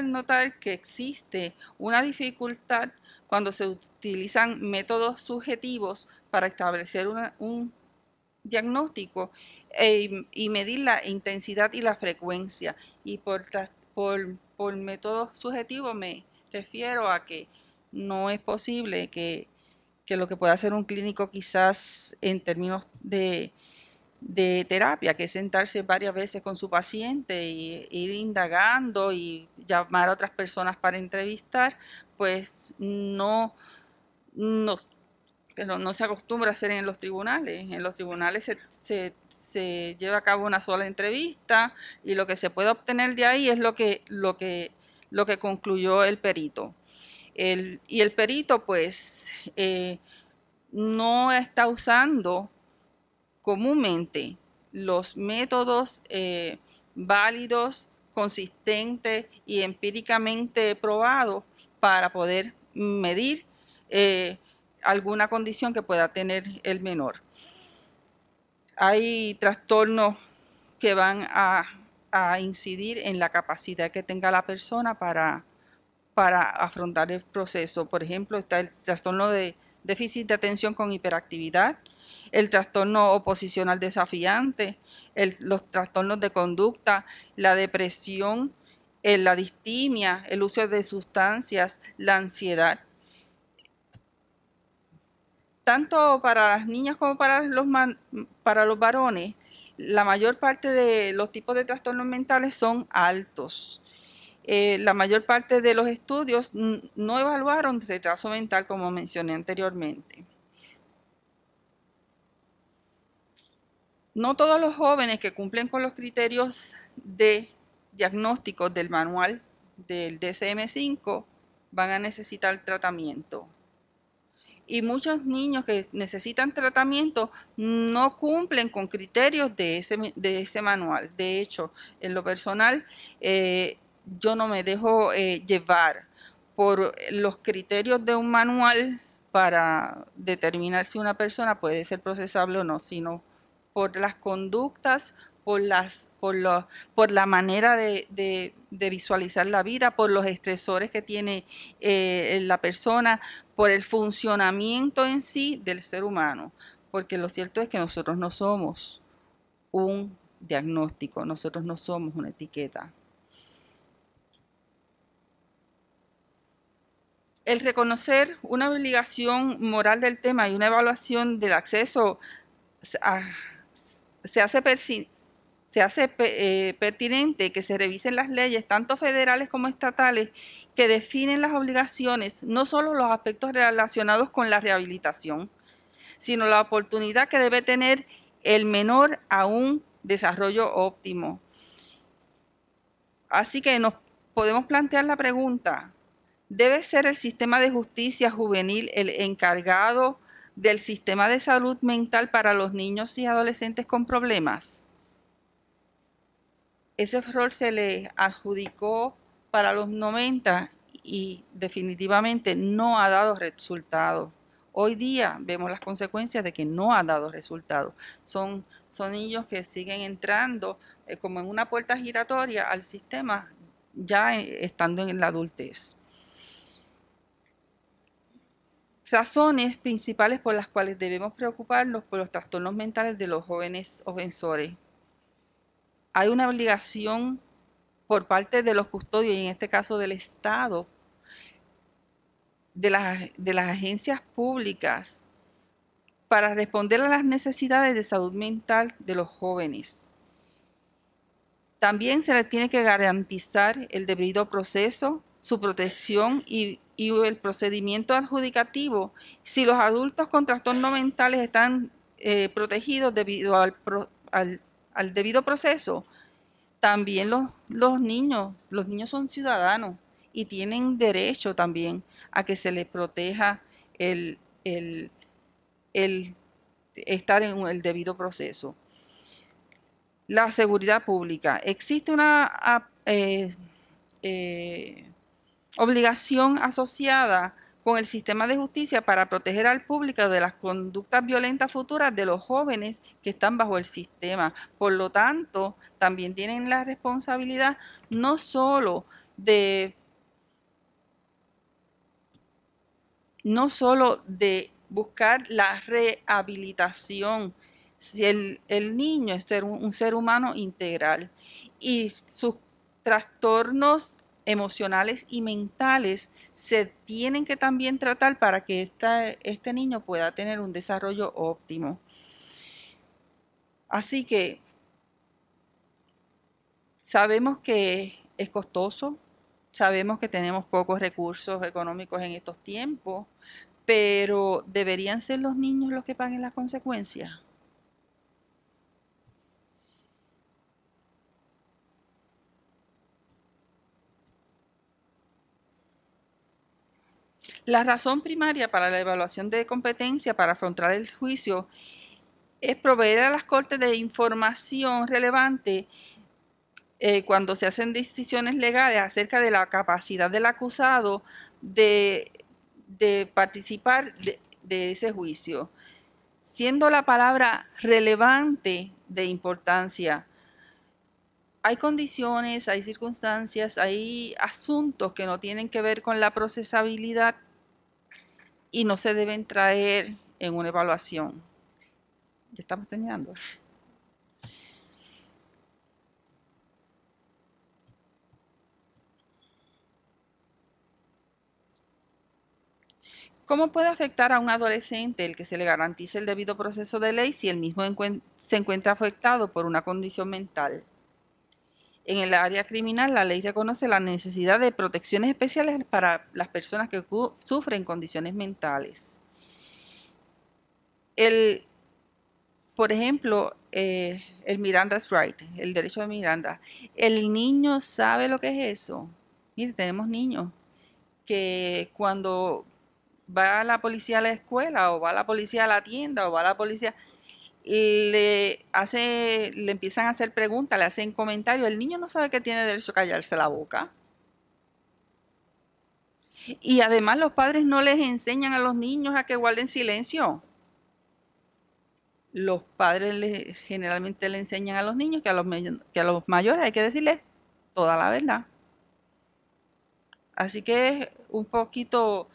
notar que existe una dificultad cuando se utilizan métodos subjetivos para establecer un diagnóstico y medir la intensidad y la frecuencia. Y por método subjetivo me refiero a que no es posible que lo que pueda hacer un clínico quizás en términos de terapia, que es sentarse varias veces con su paciente y ir indagando y llamar a otras personas para entrevistar, pues no, pero no se acostumbra a hacer en los tribunales. En los tribunales se lleva a cabo una sola entrevista y lo que se puede obtener de ahí es lo que concluyó el perito. Y el perito pues no está usando comúnmente los métodos válidos, consistentes y empíricamente probados para poder medir alguna condición que pueda tener el menor. Hay trastornos que van a incidir en la capacidad que tenga la persona para afrontar el proceso. Por ejemplo, está el trastorno de déficit de atención con hiperactividad, el trastorno oposicional desafiante, los trastornos de conducta, la depresión, la distimia, el uso de sustancias, la ansiedad. Tanto para las niñas como para los varones, la mayor parte de los tipos de trastornos mentales son altos. La mayor parte de los estudios no evaluaron retraso mental, como mencioné anteriormente. No todos los jóvenes que cumplen con los criterios de diagnóstico del manual del DSM-5 van a necesitar tratamiento. Y muchos niños que necesitan tratamiento no cumplen con criterios de ese manual. De hecho, en lo personal, yo no me dejo llevar por los criterios de un manual para determinar si una persona puede ser procesable o no, sino por las conductas, por la manera de visualizar la vida, por los estresores que tiene la persona, por el funcionamiento en sí del ser humano. Porque lo cierto es que nosotros no somos un diagnóstico, nosotros no somos una etiqueta. El reconocer una obligación moral del tema y una evaluación del acceso se hace pertinente que se revisen las leyes, tanto federales como estatales, que definen las obligaciones, no solo los aspectos relacionados con la rehabilitación, sino la oportunidad que debe tener el menor a un desarrollo óptimo. Así que nos podemos plantear la pregunta: ¿debe ser el sistema de justicia juvenil el encargado del sistema de salud mental para los niños y adolescentes con problemas? Ese rol se le adjudicó para los 90 y definitivamente no ha dado resultados. Hoy día vemos las consecuencias de que no ha dado resultados. Son niños que siguen entrando como en una puerta giratoria al sistema ya estando en la adultez. Razones principales por las cuales debemos preocuparnos por los trastornos mentales de los jóvenes ofensores. Hay una obligación por parte de los custodios, y en este caso del Estado, de las agencias públicas, para responder a las necesidades de salud mental de los jóvenes. También se les tiene que garantizar el debido proceso, su protección y el procedimiento adjudicativo si los adultos con trastornos mentales están protegidos debido al debido proceso. También los niños son ciudadanos y tienen derecho también a que se les proteja el estar en el debido proceso. La seguridad pública. Existe una obligación asociada con el sistema de justicia para proteger al público de las conductas violentas futuras de los jóvenes que están bajo el sistema. Por lo tanto, también tienen la responsabilidad no solo de buscar la rehabilitación Si el niño es un ser humano integral y sus trastornos emocionales y mentales se tienen que también tratar para que este niño pueda tener un desarrollo óptimo. Así que sabemos que es costoso, sabemos que tenemos pocos recursos económicos en estos tiempos, pero ¿deberían ser los niños los que paguen las consecuencias? La razón primaria para la evaluación de competencia para afrontar el juicio es proveer a las cortes de información relevante cuando se hacen decisiones legales acerca de la capacidad del acusado de participar de ese juicio, siendo la palabra relevante de importancia. Hay condiciones, hay circunstancias, hay asuntos que no tienen que ver con la procesabilidad y no se deben traer en una evaluación. Ya estamos terminando. ¿Cómo puede afectar a un adolescente el que se le garantice el debido proceso de ley si el mismo se encuentra afectado por una condición mental? En el área criminal, la ley reconoce la necesidad de protecciones especiales para las personas que sufren condiciones mentales. Por ejemplo, el Miranda's Right, el derecho de Miranda. ¿El niño sabe lo que es eso? Mire, tenemos niños que cuando va la policía a la escuela o va la policía a la tienda o va la policía, le empiezan a hacer preguntas, le hacen comentarios. El niño no sabe que tiene derecho a callarse la boca. Y además los padres no les enseñan a los niños a que guarden silencio. Los padres generalmente le enseñan a los niños que a los mayores hay que decirles toda la verdad. Así que es un poquito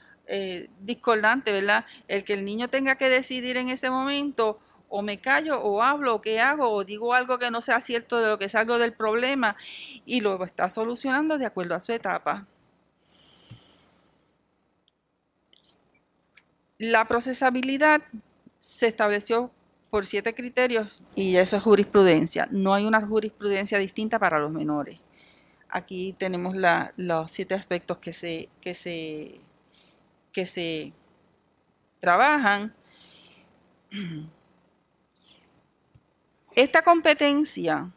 discordante, ¿verdad? El que el niño tenga que decidir en ese momento, o me callo, o hablo, o qué hago, o digo algo que no sea cierto de lo que salgo del problema, y lo está solucionando de acuerdo a su etapa. La procesabilidad se estableció por 7 criterios y eso es jurisprudencia. No hay una jurisprudencia distinta para los menores. Aquí tenemos los 7 aspectos que se trabajan. Esta competencia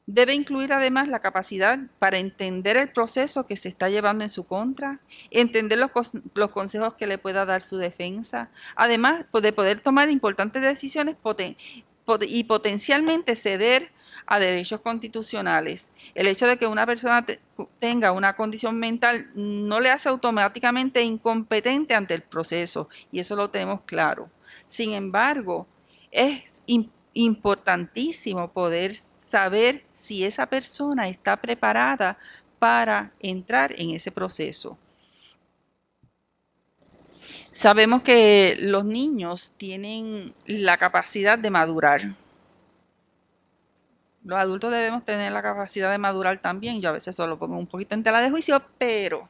debe incluir además la capacidad para entender el proceso que se está llevando en su contra, entender los consejos que le pueda dar su defensa, además de poder tomar importantes decisiones y potencialmente ceder a derechos constitucionales. El hecho de que una persona tenga una condición mental no le hace automáticamente incompetente ante el proceso, y eso lo tenemos claro. Sin embargo, es importantísimo poder saber si esa persona está preparada para entrar en ese proceso. Sabemos que los niños tienen la capacidad de madurar. Los adultos debemos tener la capacidad de madurar también. Yo a veces solo pongo un poquito en tela de juicio, pero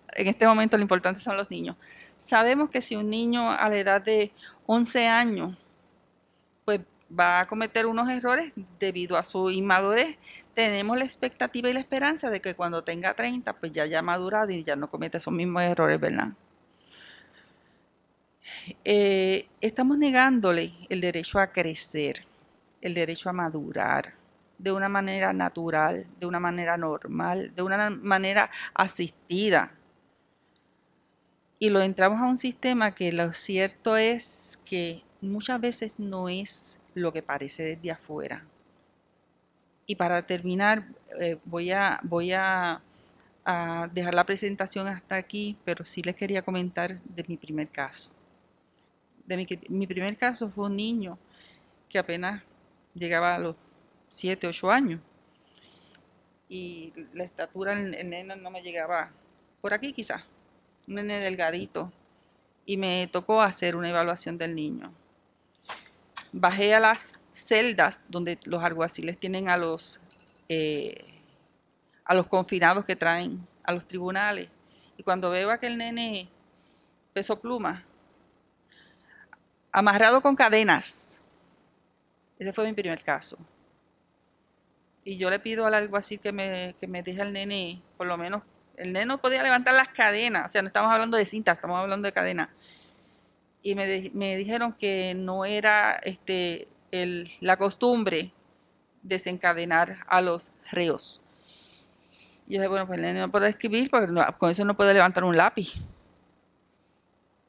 en este momento lo importante son los niños. Sabemos que si un niño a la edad de 11 años pues va a cometer unos errores debido a su inmadurez, tenemos la expectativa y la esperanza de que cuando tenga 30 pues ya haya madurado y ya no cometa esos mismos errores, ¿verdad? Estamos negándole el derecho a crecer, el derecho a madurar de una manera natural, de una manera normal, de una manera asistida. Y lo entramos a un sistema que lo cierto es que muchas veces no es lo que parece desde afuera. Y para terminar, voy a dejar la presentación hasta aquí, pero sí les quería comentar de mi primer caso. Mi primer caso fue un niño que apenas llegaba a los 7, 8 años. Y la estatura, el nene no me llegaba por aquí quizás, un nene delgadito. Y me tocó hacer una evaluación del niño. bajé a las celdas donde los alguaciles tienen a los confinados que traen a los tribunales. Y cuando veo a aquel nene peso pluma, amarrado con cadenas, ese fue mi primer caso. Y yo le pido al alguacil que me deje al nene, por lo menos, el nene no podía levantar las cadenas, o sea, no estamos hablando de cinta, estamos hablando de cadenas. Y me dijeron que no era la costumbre desencadenar a los reos. Y yo dije, bueno, pues el nene no puede escribir porque con eso no puede levantar un lápiz.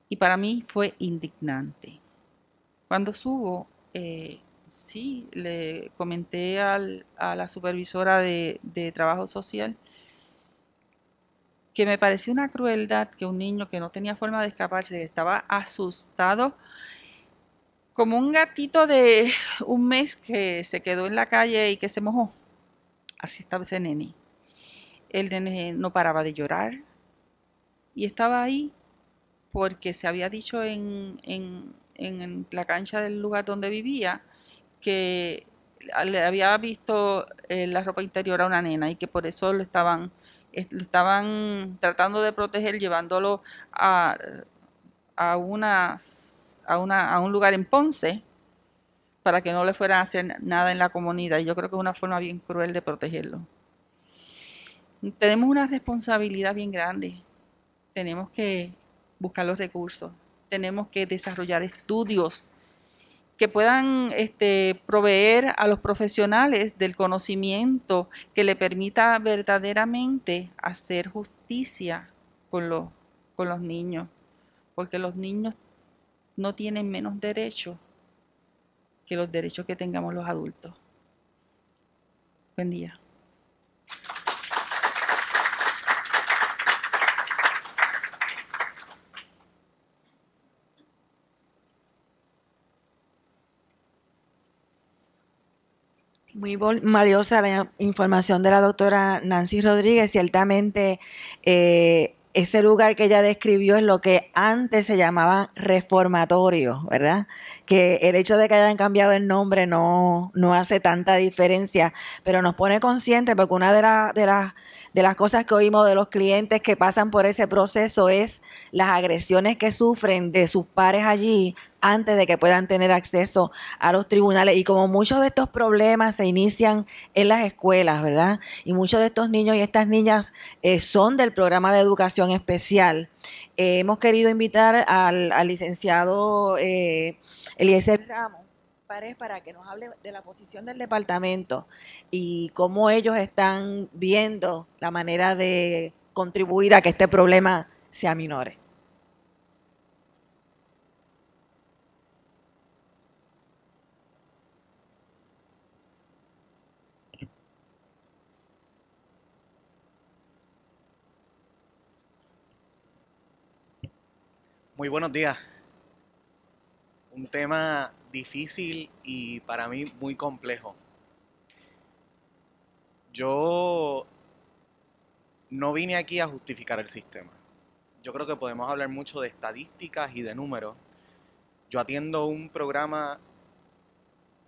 Y para mí fue indignante. Cuando subo, sí, le comenté a la supervisora de trabajo social que me pareció una crueldad que un niño que no tenía forma de escaparse, que estaba asustado, como un gatito de un mes que se quedó en la calle y que se mojó. Así estaba ese nene. El nene no paraba de llorar y estaba ahí porque se había dicho en la cancha del lugar donde vivía que le había visto la ropa interior a una nena y que por eso lo estaban tratando de proteger, llevándolo a un lugar en Ponce para que no le fueran a hacer nada en la comunidad. Y yo creo que es una forma bien cruel de protegerlo. Tenemos una responsabilidad bien grande. Tenemos que buscar los recursos. Tenemos que desarrollar estudios que puedan proveer a los profesionales del conocimiento que le permita verdaderamente hacer justicia con los niños, porque los niños no tienen menos derechos que los derechos que tengamos los adultos. Buen día. Muy valiosa la información de la doctora Nancy Rodríguez. Ciertamente ese lugar que ella describió es lo que antes se llamaba reformatorio, ¿verdad? Que el hecho de que hayan cambiado el nombre no hace tanta diferencia, pero nos pone conscientes, porque una de las cosas que oímos de los clientes que pasan por ese proceso es las agresiones que sufren de sus pares allí antes de que puedan tener acceso a los tribunales. Y como muchos de estos problemas se inician en las escuelas, ¿verdad? Y muchos de estos niños y estas niñas son del programa de educación especial. Hemos querido invitar al licenciado Eliezer Ramos para que nos hable de la posición del departamento y cómo ellos están viendo la manera de contribuir a que este problema se aminore. Muy buenos días. Un tema difícil y para mí muy complejo. Yo no vine aquí a justificar el sistema. Yo creo que podemos hablar mucho de estadísticas y de números. Yo atiendo un programa,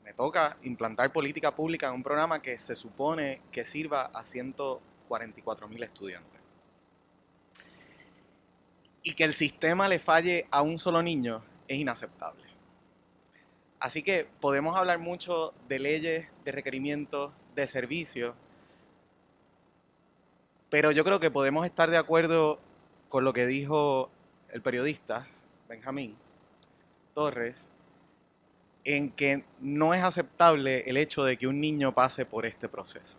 me toca implantar política pública en un programa que se supone que sirva a 144,000 estudiantes. Y que el sistema le falle a un solo niño es inaceptable. Así que podemos hablar mucho de leyes, de requerimientos, de servicios, pero yo creo que podemos estar de acuerdo con lo que dijo el periodista Benjamín Torres, en que no es aceptable el hecho de que un niño pase por este proceso.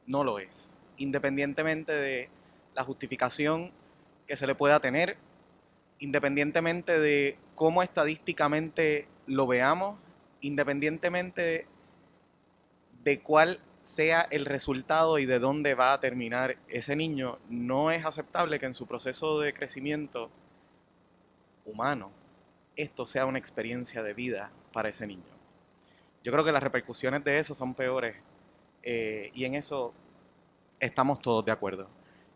No lo es, independientemente de la justificación que se le pueda tener, independientemente de cómo estadísticamente lo veamos, independientemente de cuál sea el resultado y de dónde va a terminar ese niño, no es aceptable que en su proceso de crecimiento humano esto sea una experiencia de vida para ese niño. Yo creo que las repercusiones de eso son peores y en eso estamos todos de acuerdo.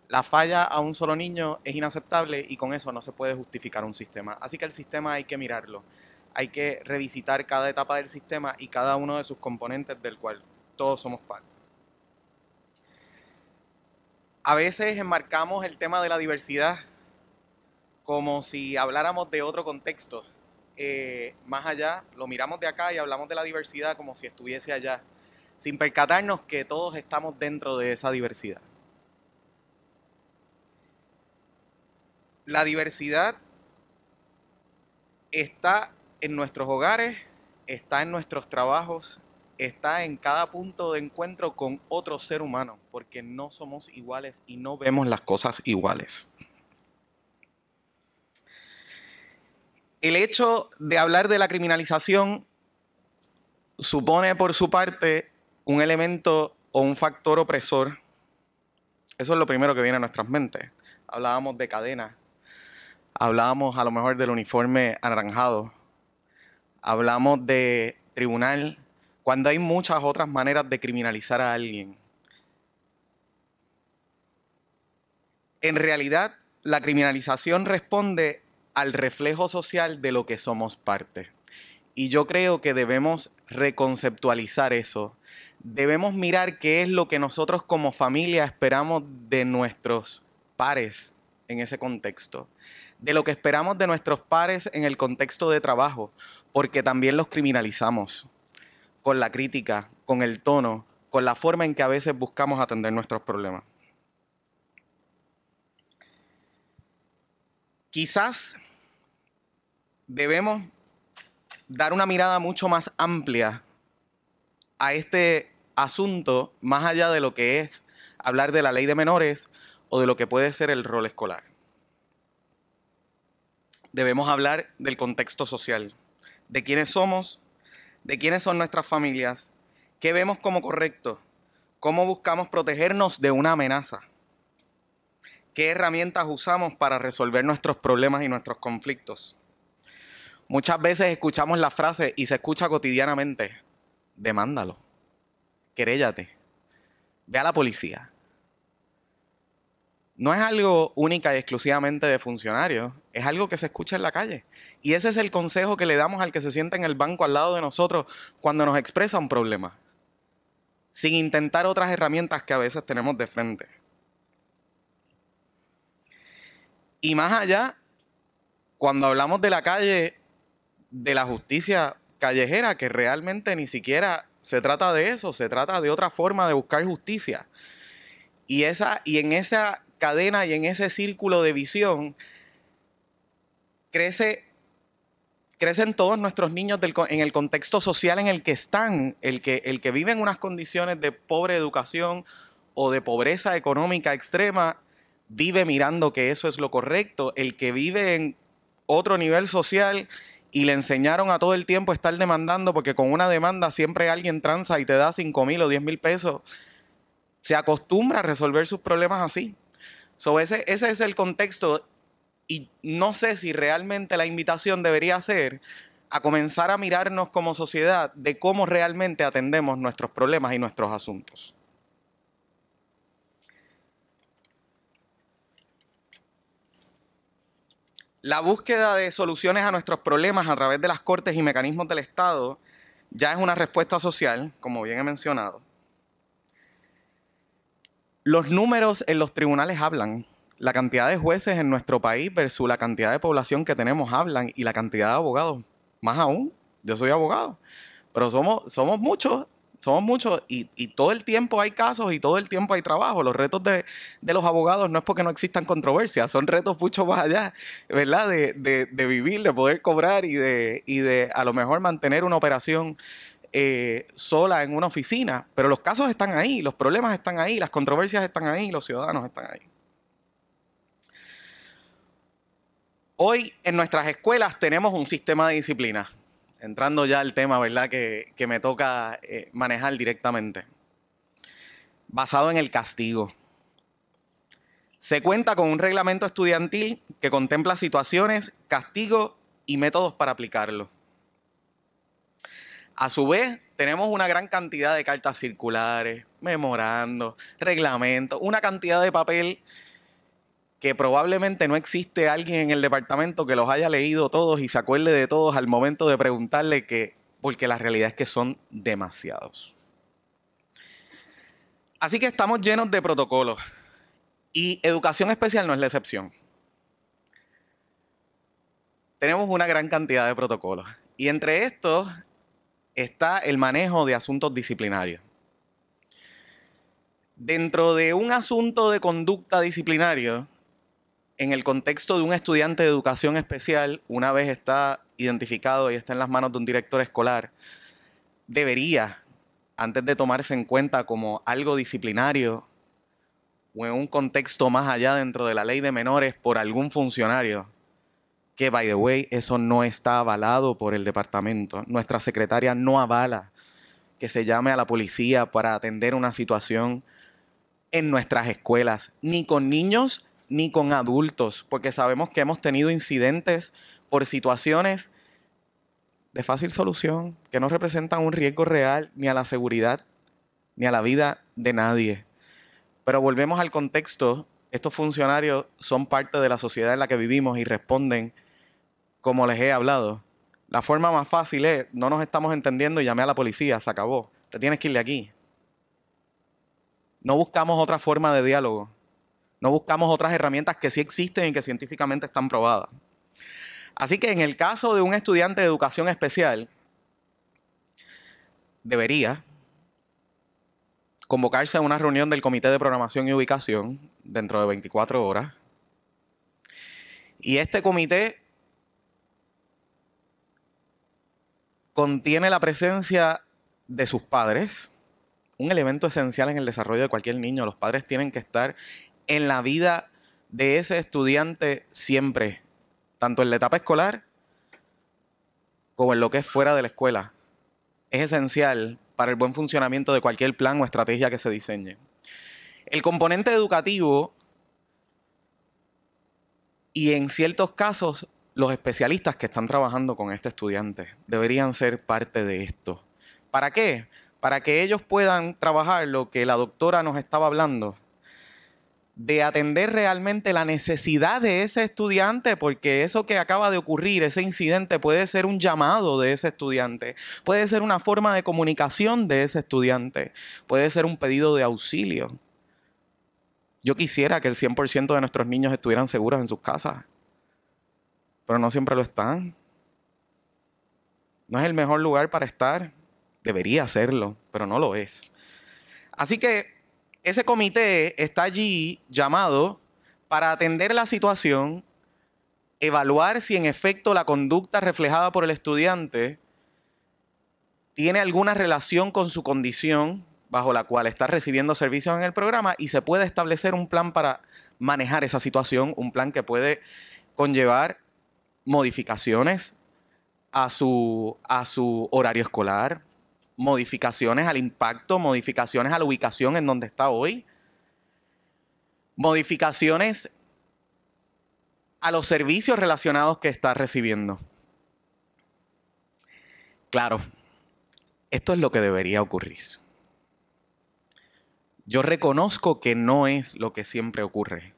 La falla a un solo niño es inaceptable y con eso no se puede justificar un sistema. Así que el sistema hay que mirarlo. hay que revisitar cada etapa del sistema y cada uno de sus componentes del cual todos somos parte. A veces enmarcamos el tema de la diversidad como si habláramos de otro contexto. Más allá, lo miramos de acá y hablamos de la diversidad como si estuviese allá, sin percatarnos que todos estamos dentro de esa diversidad. La diversidad está en nuestros hogares, está en nuestros trabajos, está en cada punto de encuentro con otro ser humano, porque no somos iguales y no vemos las cosas iguales. El hecho de hablar de la criminalización supone por su parte un elemento o un factor opresor. Eso es lo primero que viene a nuestras mentes. Hablábamos de cadena, hablábamos a lo mejor del uniforme anaranjado, hablamos de tribunal, cuando hay muchas otras maneras de criminalizar a alguien. En realidad, la criminalización responde al reflejo social de lo que somos parte. Y yo creo que debemos reconceptualizar eso. Debemos mirar qué es lo que nosotros como familia esperamos de nuestros pares en ese contexto. De lo que esperamos de nuestros pares en el contexto de trabajo, porque también los criminalizamos con la crítica, con el tono, con la forma en que a veces buscamos atender nuestros problemas. Quizás debemos dar una mirada mucho más amplia a este asunto, más allá de lo que es hablar de la ley de menores o de lo que puede ser el rol escolar. Debemos hablar del contexto social, de quiénes somos, de quiénes son nuestras familias, qué vemos como correcto, cómo buscamos protegernos de una amenaza, qué herramientas usamos para resolver nuestros problemas y nuestros conflictos. Muchas veces escuchamos la frase, y se escucha cotidianamente: demándalo, queréllate, ve a la policía. No es algo única y exclusivamente de funcionarios, es algo que se escucha en la calle. Y ese es el consejo que le damos al que se sienta en el banco al lado de nosotros cuando nos expresa un problema, sin intentar otras herramientas que a veces tenemos de frente. Y más allá, cuando hablamos de la calle, de la justicia callejera, que realmente ni siquiera se trata de eso, se trata de otra forma de buscar justicia. Y en esa cadena y en ese círculo de visión crecen todos nuestros niños en el contexto social en el que están, el que vive en unas condiciones de pobre educación o de pobreza económica extrema, vive mirando que eso es lo correcto. El que vive en otro nivel social y le enseñaron a todo el tiempo estar demandando, porque con una demanda siempre alguien tranza y te da 5,000 o 10,000 pesos, se acostumbra a resolver sus problemas así. Ese es el contexto, y no sé si realmente la invitación debería ser a comenzar a mirarnos como sociedad de cómo realmente atendemos nuestros problemas y nuestros asuntos. La búsqueda de soluciones a nuestros problemas a través de las cortes y mecanismos del Estado ya es una respuesta social, como bien he mencionado. Los números en los tribunales hablan. La cantidad de jueces en nuestro país versus la cantidad de población que tenemos hablan, y la cantidad de abogados, más aún. Yo soy abogado, pero somos muchos, y todo el tiempo hay casos y todo el tiempo hay trabajo. Los retos de los abogados no es porque no existan controversias, son retos mucho más allá, ¿verdad? De vivir, de poder cobrar y de a lo mejor mantener una operación sola en una oficina. Pero los casos están ahí, los problemas están ahí, las controversias están ahí, los ciudadanos están ahí. Hoy en nuestras escuelas tenemos un sistema de disciplina. Entrando ya al tema, ¿verdad?, que me toca manejar directamente. Basado en el castigo. Se cuenta con un reglamento estudiantil que contempla situaciones, castigo y métodos para aplicarlo. A su vez, tenemos una gran cantidad de cartas circulares, memorandos, reglamentos, una cantidad de papel que probablemente no existe alguien en el departamento que los haya leído todos y se acuerde de todos al momento de preguntarle porque la realidad es que son demasiados. Así que estamos llenos de protocolos y educación especial no es la excepción. Tenemos una gran cantidad de protocolos y entre estos está el manejo de asuntos disciplinarios. Dentro de un asunto de conducta disciplinario, en el contexto de un estudiante de educación especial, una vez está identificado y está en las manos de un director escolar, debería, antes de tomarse en cuenta como algo disciplinario o en un contexto más allá dentro de la ley de menores por algún funcionario, que, by the way, eso no está avalado por el departamento. Nuestra secretaria no avala que se llame a la policía para atender una situación en nuestras escuelas, ni con niños ni con adultos, porque sabemos que hemos tenido incidentes por situaciones de fácil solución, que no representan un riesgo real ni a la seguridad ni a la vida de nadie. Pero volvemos al contexto, estos funcionarios son parte de la sociedad en la que vivimos y responden como les he hablado. La forma más fácil es, no nos estamos entendiendo y llamé a la policía, se acabó. Te tienes que ir de aquí. No buscamos otra forma de diálogo. No buscamos otras herramientas que sí existen y que científicamente están probadas. Así que en el caso de un estudiante de educación especial, debería convocarse a una reunión del Comité de Programación y Ubicación dentro de 24 horas. Y este comité contiene la presencia de sus padres, un elemento esencial en el desarrollo de cualquier niño. Los padres tienen que estar en la vida de ese estudiante siempre, tanto en la etapa escolar como en lo que es fuera de la escuela. Es esencial para el buen funcionamiento de cualquier plan o estrategia que se diseñe. El componente educativo y en ciertos casos los especialistas que están trabajando con este estudiante deberían ser parte de esto. ¿Para qué? Para que ellos puedan trabajar lo que la doctora nos estaba hablando, de atender realmente la necesidad de ese estudiante, porque eso que acaba de ocurrir, ese incidente, puede ser un llamado de ese estudiante, puede ser una forma de comunicación de ese estudiante, puede ser un pedido de auxilio. Yo quisiera que el 100% de nuestros niños estuvieran seguros en sus casas, pero no siempre lo están. No es el mejor lugar para estar. Debería serlo, pero no lo es. Así que ese comité está allí llamado para atender la situación, evaluar si en efecto la conducta reflejada por el estudiante tiene alguna relación con su condición bajo la cual está recibiendo servicios en el programa y se puede establecer un plan para manejar esa situación, un plan que puede conllevar modificaciones a su horario escolar, modificaciones al impacto, modificaciones a la ubicación en donde está hoy, modificaciones a los servicios relacionados que está recibiendo. Claro, esto es lo que debería ocurrir. Yo reconozco que no es lo que siempre ocurre.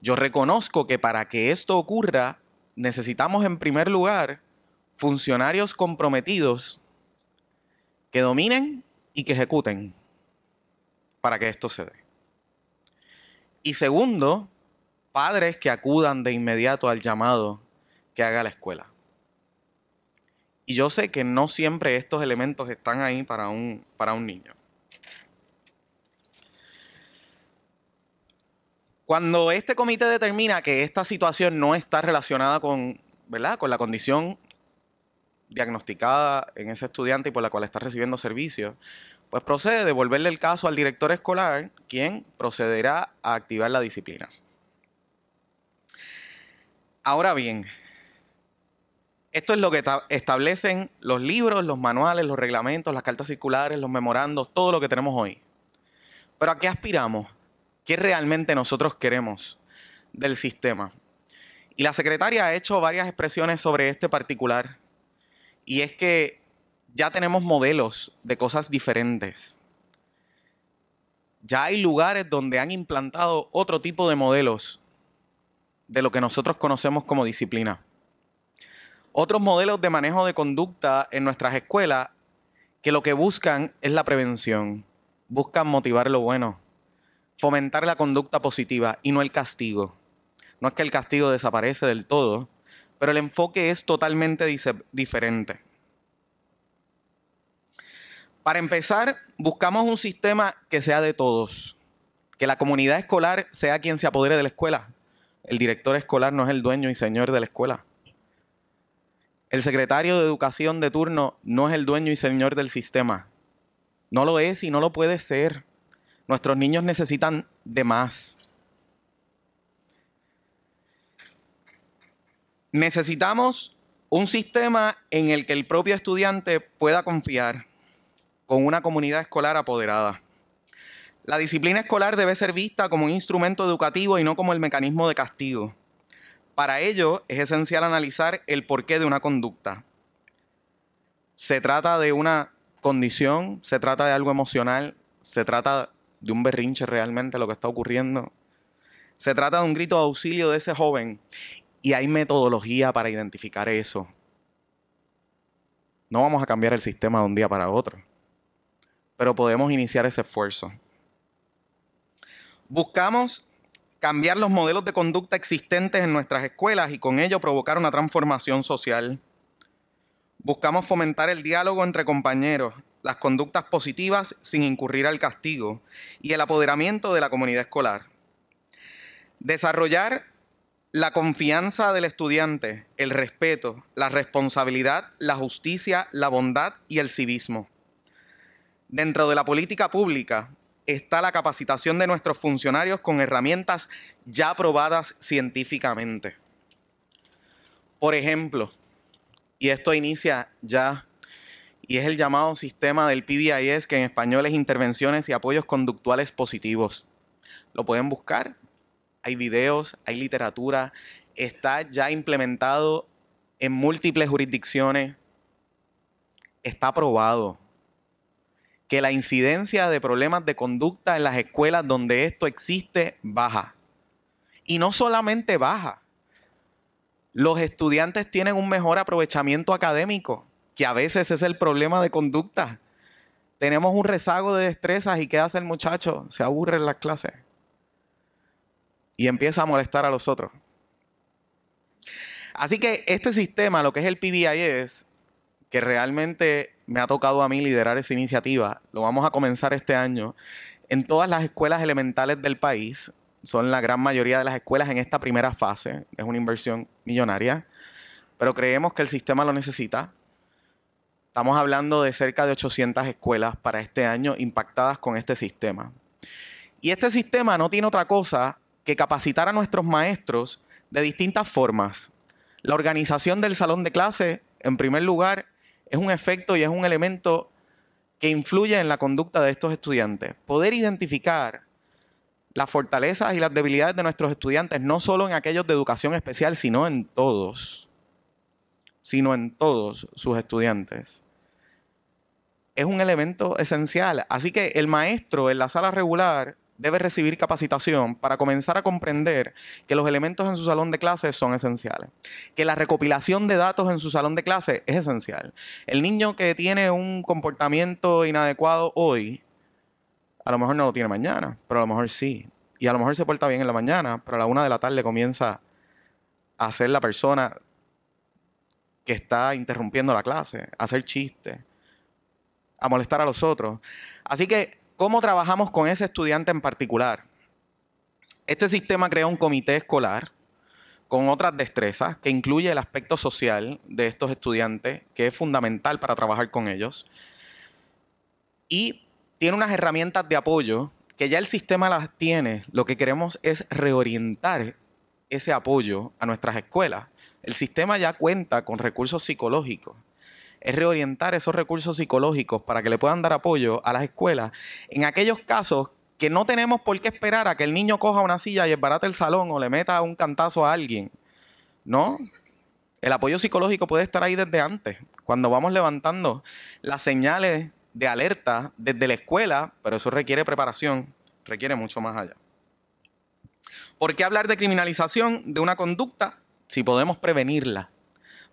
Yo reconozco que para que esto ocurra, necesitamos en primer lugar funcionarios comprometidos que dominen y que ejecuten para que esto se dé. Y segundo, padres que acudan de inmediato al llamado que haga la escuela. Y yo sé que no siempre estos elementos están ahí para un niño. Cuando este comité determina que esta situación no está relacionada con, ¿verdad?, con la condición diagnosticada en ese estudiante y por la cual está recibiendo servicios, pues procede a devolverle el caso al director escolar, quien procederá a activar la disciplina. Ahora bien, esto es lo que establecen los libros, los manuales, los reglamentos, las cartas circulares, los memorandos, todo lo que tenemos hoy. Pero ¿a qué aspiramos? ¿Qué realmente nosotros queremos del sistema? Y la secretaria ha hecho varias expresiones sobre este particular. Y es que ya tenemos modelos de cosas diferentes. Ya hay lugares donde han implantado otro tipo de modelos de lo que nosotros conocemos como disciplina. Otros modelos de manejo de conducta en nuestras escuelas que lo que buscan es la prevención. Buscan motivar lo bueno, fomentar la conducta positiva y no el castigo. No es que el castigo desaparece del todo, pero el enfoque es totalmente diferente. Para empezar, buscamos un sistema que sea de todos, que la comunidad escolar sea quien se apodere de la escuela. El director escolar no es el dueño y señor de la escuela. El secretario de educación de turno no es el dueño y señor del sistema. No lo es y no lo puede ser. Nuestros niños necesitan de más. Necesitamos un sistema en el que el propio estudiante pueda confiar, con una comunidad escolar apoderada. La disciplina escolar debe ser vista como un instrumento educativo y no como el mecanismo de castigo. Para ello es esencial analizar el porqué de una conducta. ¿Se trata de una condición? ¿Se trata de algo emocional? ¿Se trata de un berrinche realmente lo que está ocurriendo? ¿Se trata de un grito de auxilio de ese joven? Y hay metodología para identificar eso. No vamos a cambiar el sistema de un día para otro, pero podemos iniciar ese esfuerzo. Buscamos cambiar los modelos de conducta existentes en nuestras escuelas y con ello provocar una transformación social. Buscamos fomentar el diálogo entre compañeros, las conductas positivas sin incurrir al castigo y el apoderamiento de la comunidad escolar. Desarrollar la confianza del estudiante, el respeto, la responsabilidad, la justicia, la bondad y el civismo. Dentro de la política pública está la capacitación de nuestros funcionarios con herramientas ya probadas científicamente. Por ejemplo, y esto inicia ya, y es el llamado sistema del PBIS, que en español es Intervenciones y Apoyos Conductuales Positivos. Lo pueden buscar, hay videos, hay literatura, está ya implementado en múltiples jurisdicciones, está probado que la incidencia de problemas de conducta en las escuelas donde esto existe baja. Y no solamente baja, los estudiantes tienen un mejor aprovechamiento académico, que a veces es el problema de conducta. Tenemos un rezago de destrezas y ¿qué hace el muchacho? Se aburre en las clases y empieza a molestar a los otros. Así que este sistema, lo que es el PBIS, que realmente me ha tocado a mí liderar esa iniciativa, lo vamos a comenzar este año en todas las escuelas elementales del país. Son la gran mayoría de las escuelas en esta primera fase. Es una inversión millonaria, pero creemos que el sistema lo necesita. Estamos hablando de cerca de 800 escuelas para este año impactadas con este sistema. Y este sistema no tiene otra cosa que capacitar a nuestros maestros de distintas formas. La organización del salón de clase, en primer lugar, es un efecto y es un elemento que influye en la conducta de estos estudiantes. Poder identificar las fortalezas y las debilidades de nuestros estudiantes, no solo en aquellos de educación especial, sino en todos sus estudiantes. Es un elemento esencial. Así que el maestro en la sala regular debe recibir capacitación para comenzar a comprender que los elementos en su salón de clases son esenciales. Que la recopilación de datos en su salón de clases es esencial. El niño que tiene un comportamiento inadecuado hoy, a lo mejor no lo tiene mañana, pero a lo mejor sí. Y a lo mejor se porta bien en la mañana, pero a la 1 de la tarde comienza a ser la persona que está interrumpiendo la clase, a hacer chistes, a molestar a los otros. Así que, ¿cómo trabajamos con ese estudiante en particular? Este sistema crea un comité escolar con otras destrezas que incluye el aspecto social de estos estudiantes, que es fundamental para trabajar con ellos. Y tiene unas herramientas de apoyo que ya el sistema las tiene. Lo que queremos es reorientar ese apoyo a nuestras escuelas. El sistema ya cuenta con recursos psicológicos. Es reorientar esos recursos psicológicos para que le puedan dar apoyo a las escuelas en aquellos casos que no tenemos por qué esperar a que el niño coja una silla y esbarate el salón o le meta un cantazo a alguien. No, el apoyo psicológico puede estar ahí desde antes, cuando vamos levantando las señales de alerta desde la escuela, pero eso requiere preparación. requiere mucho más allá. ¿Por qué hablar de criminalización de una conducta si podemos prevenirla?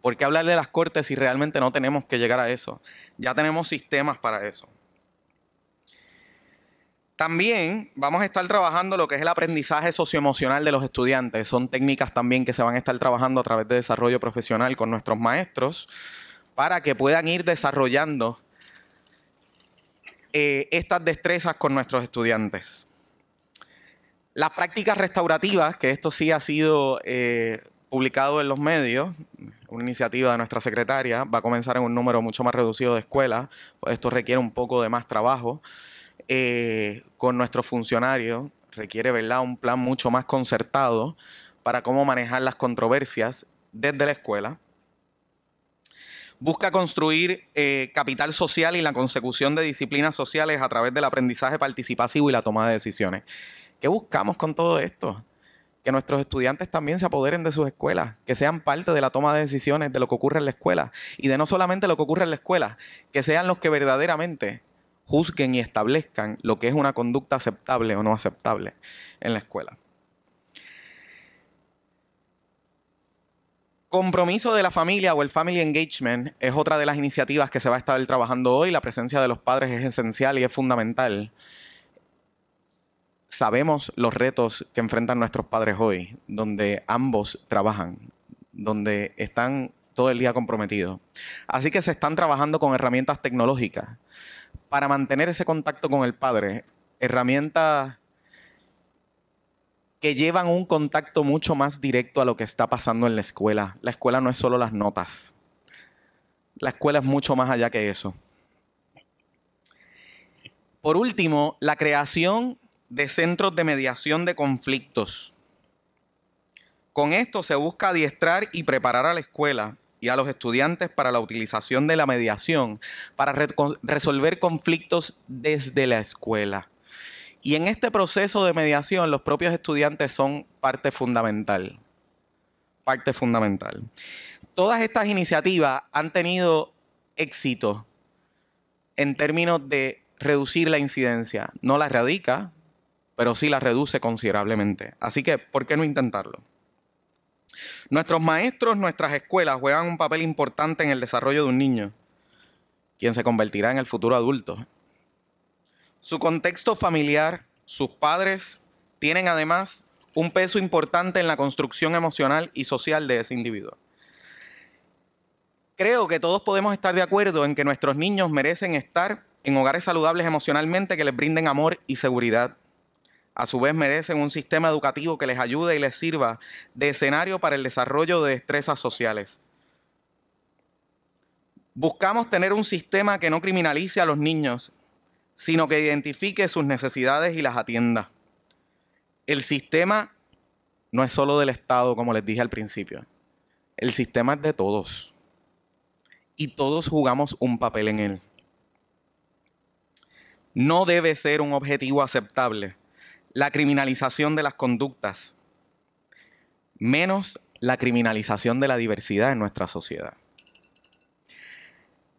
¿Por qué hablar de las cortes si realmente no tenemos que llegar a eso? Ya tenemos sistemas para eso. También vamos a estar trabajando lo que es el aprendizaje socioemocional de los estudiantes. Son técnicas también que se van a estar trabajando a través de desarrollo profesional con nuestros maestros para que puedan ir desarrollando estas destrezas con nuestros estudiantes. Las prácticas restaurativas, que esto sí ha sido publicado en los medios, una iniciativa de nuestra secretaria, va a comenzar en un número mucho más reducido de escuelas. Esto requiere un poco de más trabajo con nuestros funcionarios, requiere, ¿verdad?, un plan mucho más concertado para cómo manejar las controversias desde la escuela. Busca construir capital social y la consecución de disciplinas sociales a través del aprendizaje participativo y la toma de decisiones. ¿Qué buscamos con todo esto? Que nuestros estudiantes también se apoderen de sus escuelas, que sean parte de la toma de decisiones de lo que ocurre en la escuela y de no solamente lo que ocurre en la escuela, que sean los que verdaderamente juzguen y establezcan lo que es una conducta aceptable o no aceptable en la escuela. Compromiso de la familia o el Family Engagement es otra de las iniciativas que se va a estar trabajando hoy. La presencia de los padres es esencial y es fundamental. Sabemos los retos que enfrentan nuestros padres hoy, donde ambos trabajan, donde están todo el día comprometidos. Así que se están trabajando con herramientas tecnológicas para mantener ese contacto con el padre, herramientas que llevan un contacto mucho más directo a lo que está pasando en la escuela. La escuela no es solo las notas. La escuela es mucho más allá que eso. Por último, la creación de centros de mediación de conflictos. Con esto se busca adiestrar y preparar a la escuela y a los estudiantes para la utilización de la mediación para resolver conflictos desde la escuela. Y en este proceso de mediación, los propios estudiantes son parte fundamental. Parte fundamental. Todas estas iniciativas han tenido éxito en términos de reducir la incidencia. No la erradica, pero sí la reduce considerablemente. Así que, ¿por qué no intentarlo? Nuestros maestros, nuestras escuelas juegan un papel importante en el desarrollo de un niño, quien se convertirá en el futuro adulto. Su contexto familiar, sus padres, tienen además un peso importante en la construcción emocional y social de ese individuo. Creo que todos podemos estar de acuerdo en que nuestros niños merecen estar en hogares saludables emocionalmente que les brinden amor y seguridad. A su vez merecen un sistema educativo que les ayude y les sirva de escenario para el desarrollo de destrezas sociales. Buscamos tener un sistema que no criminalice a los niños, sino que identifique sus necesidades y las atienda. El sistema no es solo del Estado, como les dije al principio. El sistema es de todos. Y todos jugamos un papel en él. No debe ser un objetivo aceptable la criminalización de las conductas, menos la criminalización de la diversidad en nuestra sociedad.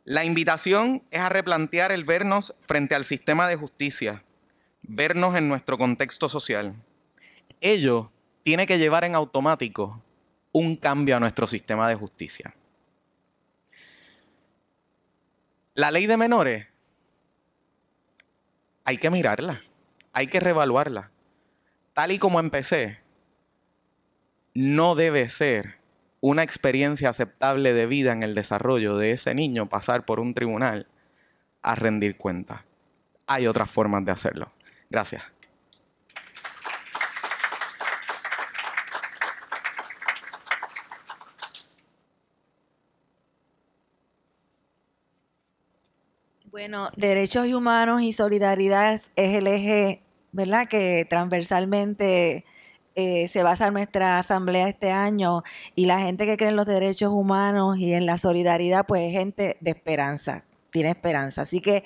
La invitación es a replantear el vernos frente al sistema de justicia, vernos en nuestro contexto social. Ello tiene que llevar en automático un cambio a nuestro sistema de justicia. La ley de menores, hay que mirarla, hay que reevaluarla. Tal y como empecé, no debe ser una experiencia aceptable de vida en el desarrollo de ese niño pasar por un tribunal a rendir cuenta. Hay otras formas de hacerlo. Gracias. Bueno, derechos humanos y solidaridad es el eje, ¿verdad?, que transversalmente se basa en nuestra asamblea este año, y la gente que cree en los derechos humanos y en la solidaridad, pues es gente de esperanza, tiene esperanza. Así que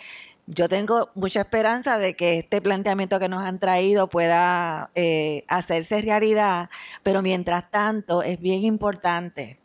yo tengo mucha esperanza de que este planteamiento que nos han traído pueda hacerse realidad, pero mientras tanto es bien importante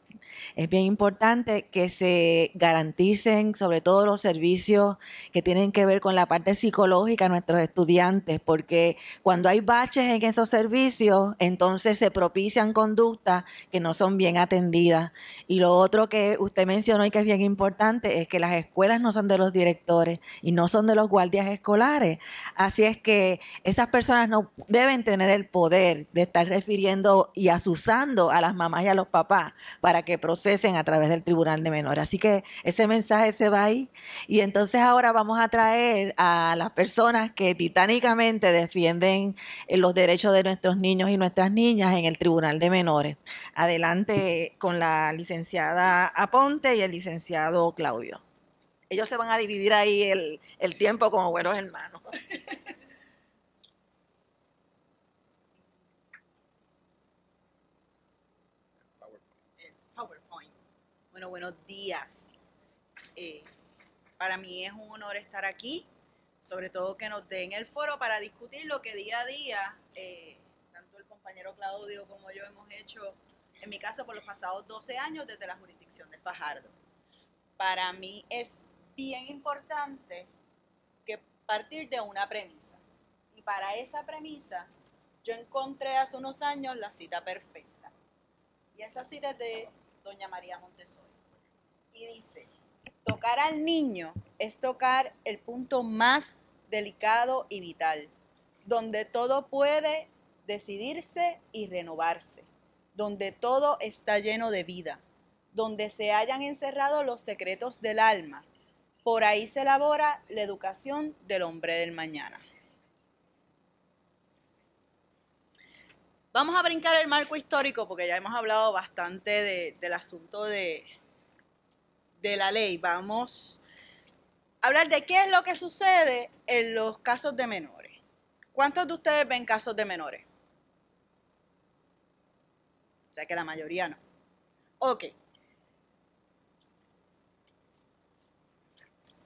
Es bien importante que se garanticen sobre todo los servicios que tienen que ver con la parte psicológica de nuestros estudiantes, porque cuando hay baches en esos servicios, entonces se propician conductas que no son bien atendidas. Y lo otro que usted mencionó y que es bien importante es que las escuelas no son de los directores y no son de los guardias escolares. Así es que esas personas no deben tener el poder de estar refiriendo y asusando a las mamás y a los papás para que procesen a través del Tribunal de Menores. Así que ese mensaje se va ahí. Y entonces ahora vamos a traer a las personas que titánicamente defienden los derechos de nuestros niños y nuestras niñas en el Tribunal de Menores. Adelante con la licenciada Aponte y el licenciado Claudio. Ellos se van a dividir ahí el tiempo como buenos hermanos. PowerPoint. Bueno, buenos días. Para mí es un honor estar aquí, sobre todo que nos den el foro para discutir lo que día a día, tanto el compañero Claudio como yo hemos hecho, en mi caso por los pasados 12 años desde la jurisdicción de Fajardo. Para mí es bien importante que partir de una premisa. Y para esa premisa, yo encontré hace unos años la cita perfecta. Y esa cita es de doña María Montessori. Y dice, tocar al niño es tocar el punto más delicado y vital, donde todo puede decidirse y renovarse, donde todo está lleno de vida, donde se hayan encerrado los secretos del alma. Por ahí se elabora la educación del hombre del mañana. Vamos a brincar el marco histórico porque ya hemos hablado bastante del asunto de la ley. Vamos a hablar de qué es lo que sucede en los casos de menores. ¿Cuántos de ustedes ven casos de menores? O sea que la mayoría no. Ok.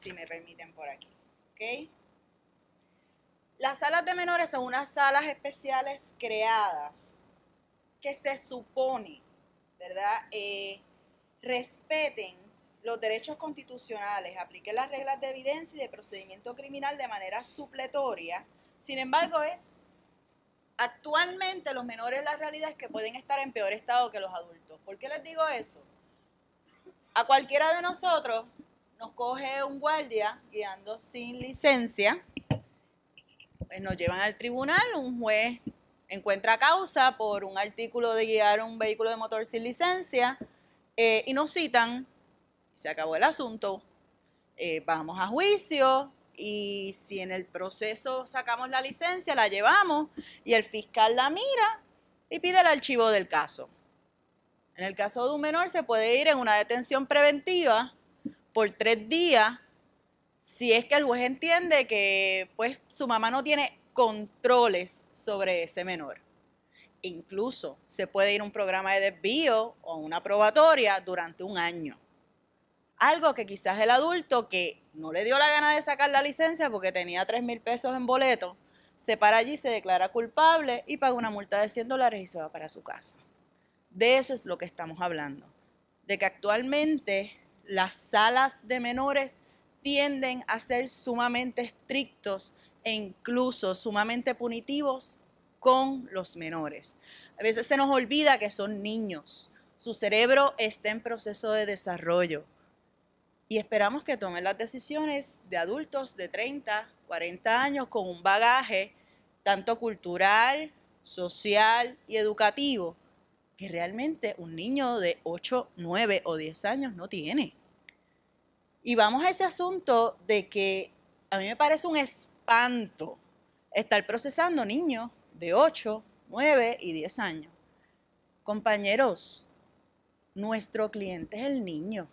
Si me permiten por aquí. ¿Ok? Las salas de menores son unas salas especiales creadas que se supone, ¿verdad? Respeten los derechos constitucionales, apliquen las reglas de evidencia y de procedimiento criminal de manera supletoria. Sin embargo, actualmente los menores, la realidad es que pueden estar en peor estado que los adultos. ¿Por qué les digo eso? A cualquiera de nosotros nos coge un guardia guiando sin licencia, pues nos llevan al tribunal, un juez encuentra causa por un artículo de guiar un vehículo de motor sin licencia y nos citan, se acabó el asunto, vamos a juicio y si en el proceso sacamos la licencia, la llevamos y el fiscal la mira y pide el archivo del caso. En el caso de un menor se puede ir en una detención preventiva por 3 días si es que el juez entiende que pues, su mamá no tiene controles sobre ese menor. Incluso se puede ir a un programa de desvío o una probatoria durante 1 año. Algo que quizás el adulto que no le dio la gana de sacar la licencia porque tenía 3,000 pesos en boleto, se para allí, se declara culpable y paga una multa de $100 y se va para su casa. De eso es lo que estamos hablando. De que actualmente las salas de menores tienden a ser sumamente estrictos e incluso sumamente punitivos con los menores. A veces se nos olvida que son niños, su cerebro está en proceso de desarrollo y esperamos que tomen las decisiones de adultos de 30, 40 años con un bagaje tanto cultural, social y educativo que realmente un niño de 8, 9 o 10 años no tiene. Y vamos a ese asunto de que a mí me parece un espanto estar procesando niños de 8, 9 y 10 años. Compañeros, nuestro cliente es el niño.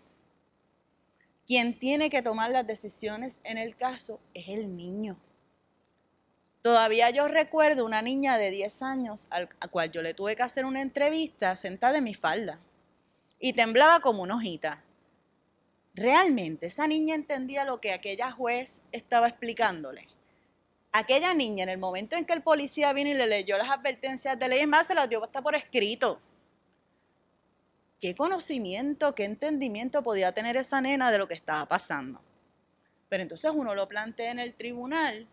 Quien tiene que tomar las decisiones en el caso es el niño. Todavía yo recuerdo una niña de 10 años a cual yo le tuve que hacer una entrevista sentada en mi falda y temblaba como una hojita. ¿Realmente esa niña entendía lo que aquella juez estaba explicándole? Aquella niña, en el momento en que el policía vino y le leyó las advertencias de ley, es más, se las dio hasta por escrito. ¿Qué conocimiento, qué entendimiento podía tener esa nena de lo que estaba pasando? Pero entonces uno lo plantea en el tribunal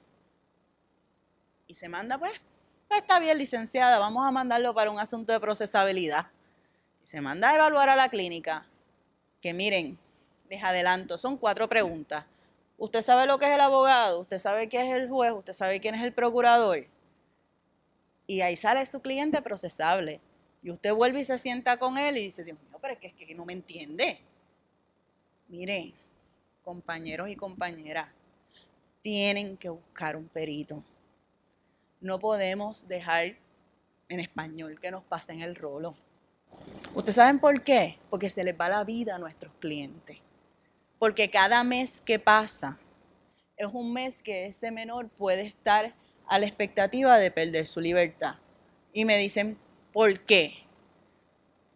y se manda, pues está bien, licenciada, vamos a mandarlo para un asunto de procesabilidad. Y se manda a evaluar a la clínica, que miren, les adelanto, son 4 preguntas. ¿Usted sabe lo que es el abogado? ¿Usted sabe quién es el juez? ¿Usted sabe quién es el procurador? Y ahí sale su cliente procesable. Y usted vuelve y se sienta con él y dice, Dios mío, pero es que no me entiende. Miren, compañeros y compañeras, tienen que buscar un perito. No podemos dejar en español que nos pasen el rolo. ¿Ustedes saben por qué? Porque se les va la vida a nuestros clientes. Porque cada mes que pasa es un mes que ese menor puede estar a la expectativa de perder su libertad. Y me dicen, ¿por qué?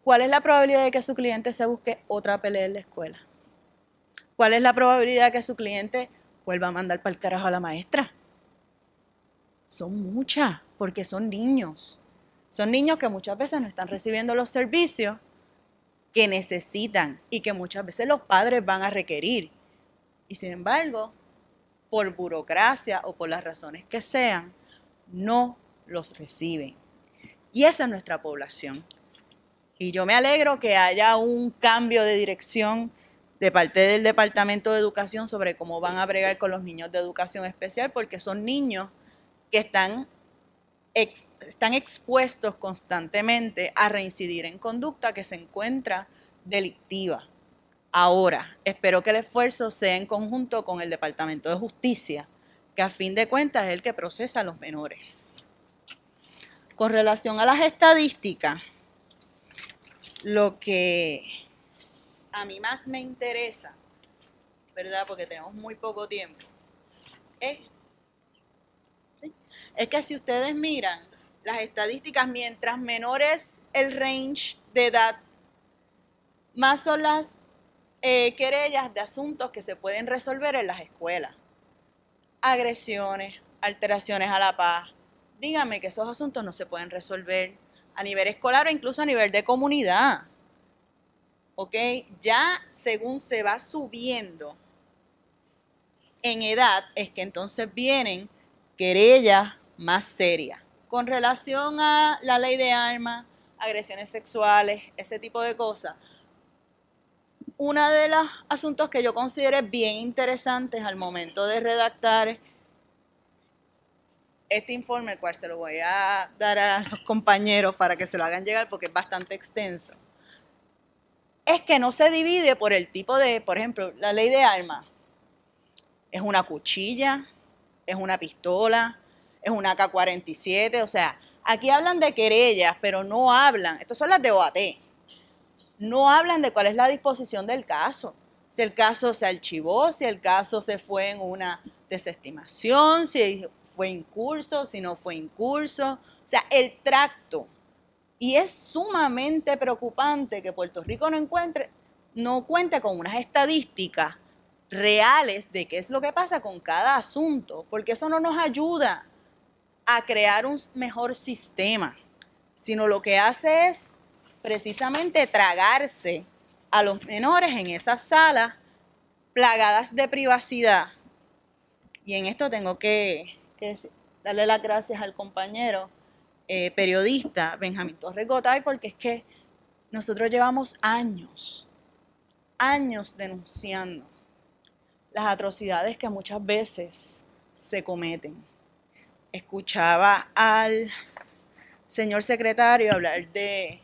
¿Cuál es la probabilidad de que su cliente se busque otra pelea en la escuela? ¿Cuál es la probabilidad de que su cliente vuelva a mandar para el carajo a la maestra? Son muchas, porque son niños. Son niños que muchas veces no están recibiendo los servicios que necesitan y que muchas veces los padres van a requerir. Y sin embargo, por burocracia o por las razones que sean, no los reciben. Y esa es nuestra población. Y yo me alegro que haya un cambio de dirección de parte del Departamento de Educación sobre cómo van a bregar con los niños de educación especial, porque son niños que están expuestos constantemente a reincidir en conducta que se encuentra delictiva. Ahora, espero que el esfuerzo sea en conjunto con el Departamento de Justicia, que a fin de cuentas es el que procesa a los menores. Con relación a las estadísticas, lo que a mí más me interesa, ¿verdad? Porque tenemos muy poco tiempo, es que si ustedes miran las estadísticas, mientras menor es el range de edad, más son las querellas de asuntos que se pueden resolver en las escuelas. Agresiones, alteraciones a la paz. Díganme que esos asuntos no se pueden resolver a nivel escolar o incluso a nivel de comunidad. ¿Ok? Ya según se va subiendo en edad, es que entonces vienen querellas más serias. Con relación a la ley de armas, agresiones sexuales, ese tipo de cosas, uno de los asuntos que yo consideré bien interesantes al momento de redactar este informe, el cual se lo voy a dar a los compañeros para que se lo hagan llegar porque es bastante extenso, es que no se divide por el tipo de, por ejemplo, la ley de armas. Es una cuchilla, es una pistola, es una AK-47, o sea, aquí hablan de querellas, pero no hablan, estas son las de OAT, no hablan de cuál es la disposición del caso, si el caso se archivó, si el caso se fue en una desestimación, si fue en curso, si no fue en curso, o sea, el tracto. Y es sumamente preocupante que Puerto Rico no cuente con unas estadísticas reales de qué es lo que pasa con cada asunto, porque eso no nos ayuda a crear un mejor sistema, sino lo que hace es precisamente tragarse a los menores en esas salas plagadas de privacidad. Y en esto tengo que darle las gracias al compañero periodista Benjamín Torres Gotay, porque es que nosotros llevamos años denunciando las atrocidades que muchas veces se cometen. Escuchaba al señor secretario hablar de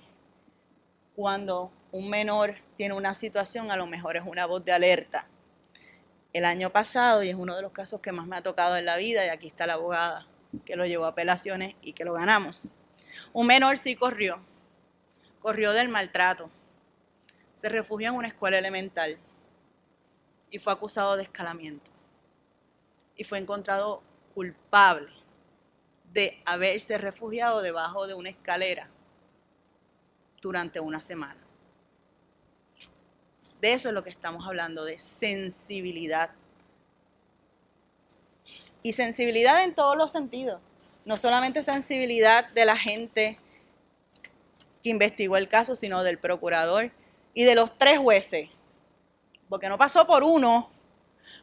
cuando un menor tiene una situación, a lo mejor es una voz de alerta. El año pasado, y es uno de los casos que más me ha tocado en la vida, y aquí está la abogada que lo llevó a apelaciones y que lo ganamos. Un menor sí corrió del maltrato, se refugió en una escuela elemental y fue acusado de escalamiento. Y fue encontrado culpable de haberse refugiado debajo de una escalera durante una semana. De eso es lo que estamos hablando, de sensibilidad. Y sensibilidad en todos los sentidos. No solamente sensibilidad de la gente que investigó el caso, sino del procurador, Y de los 3 jueces, porque no pasó por uno,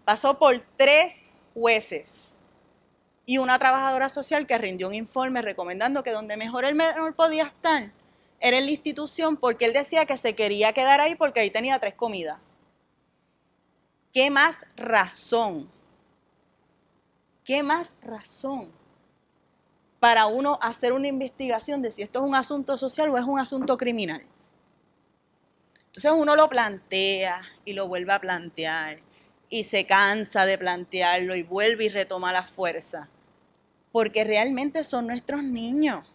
pasó por 3 jueces y una trabajadora social que rindió un informe recomendando que donde mejor el menor podía estar era en la institución, porque él decía que se quería quedar ahí porque ahí tenía 3 comidas. ¿Qué más razón? ¿Qué más razón para uno hacer una investigación de si esto es un asunto social o es un asunto criminal? Entonces uno lo plantea y lo vuelve a plantear y se cansa de plantearlo y vuelve y retoma la fuerza, porque realmente son nuestros niños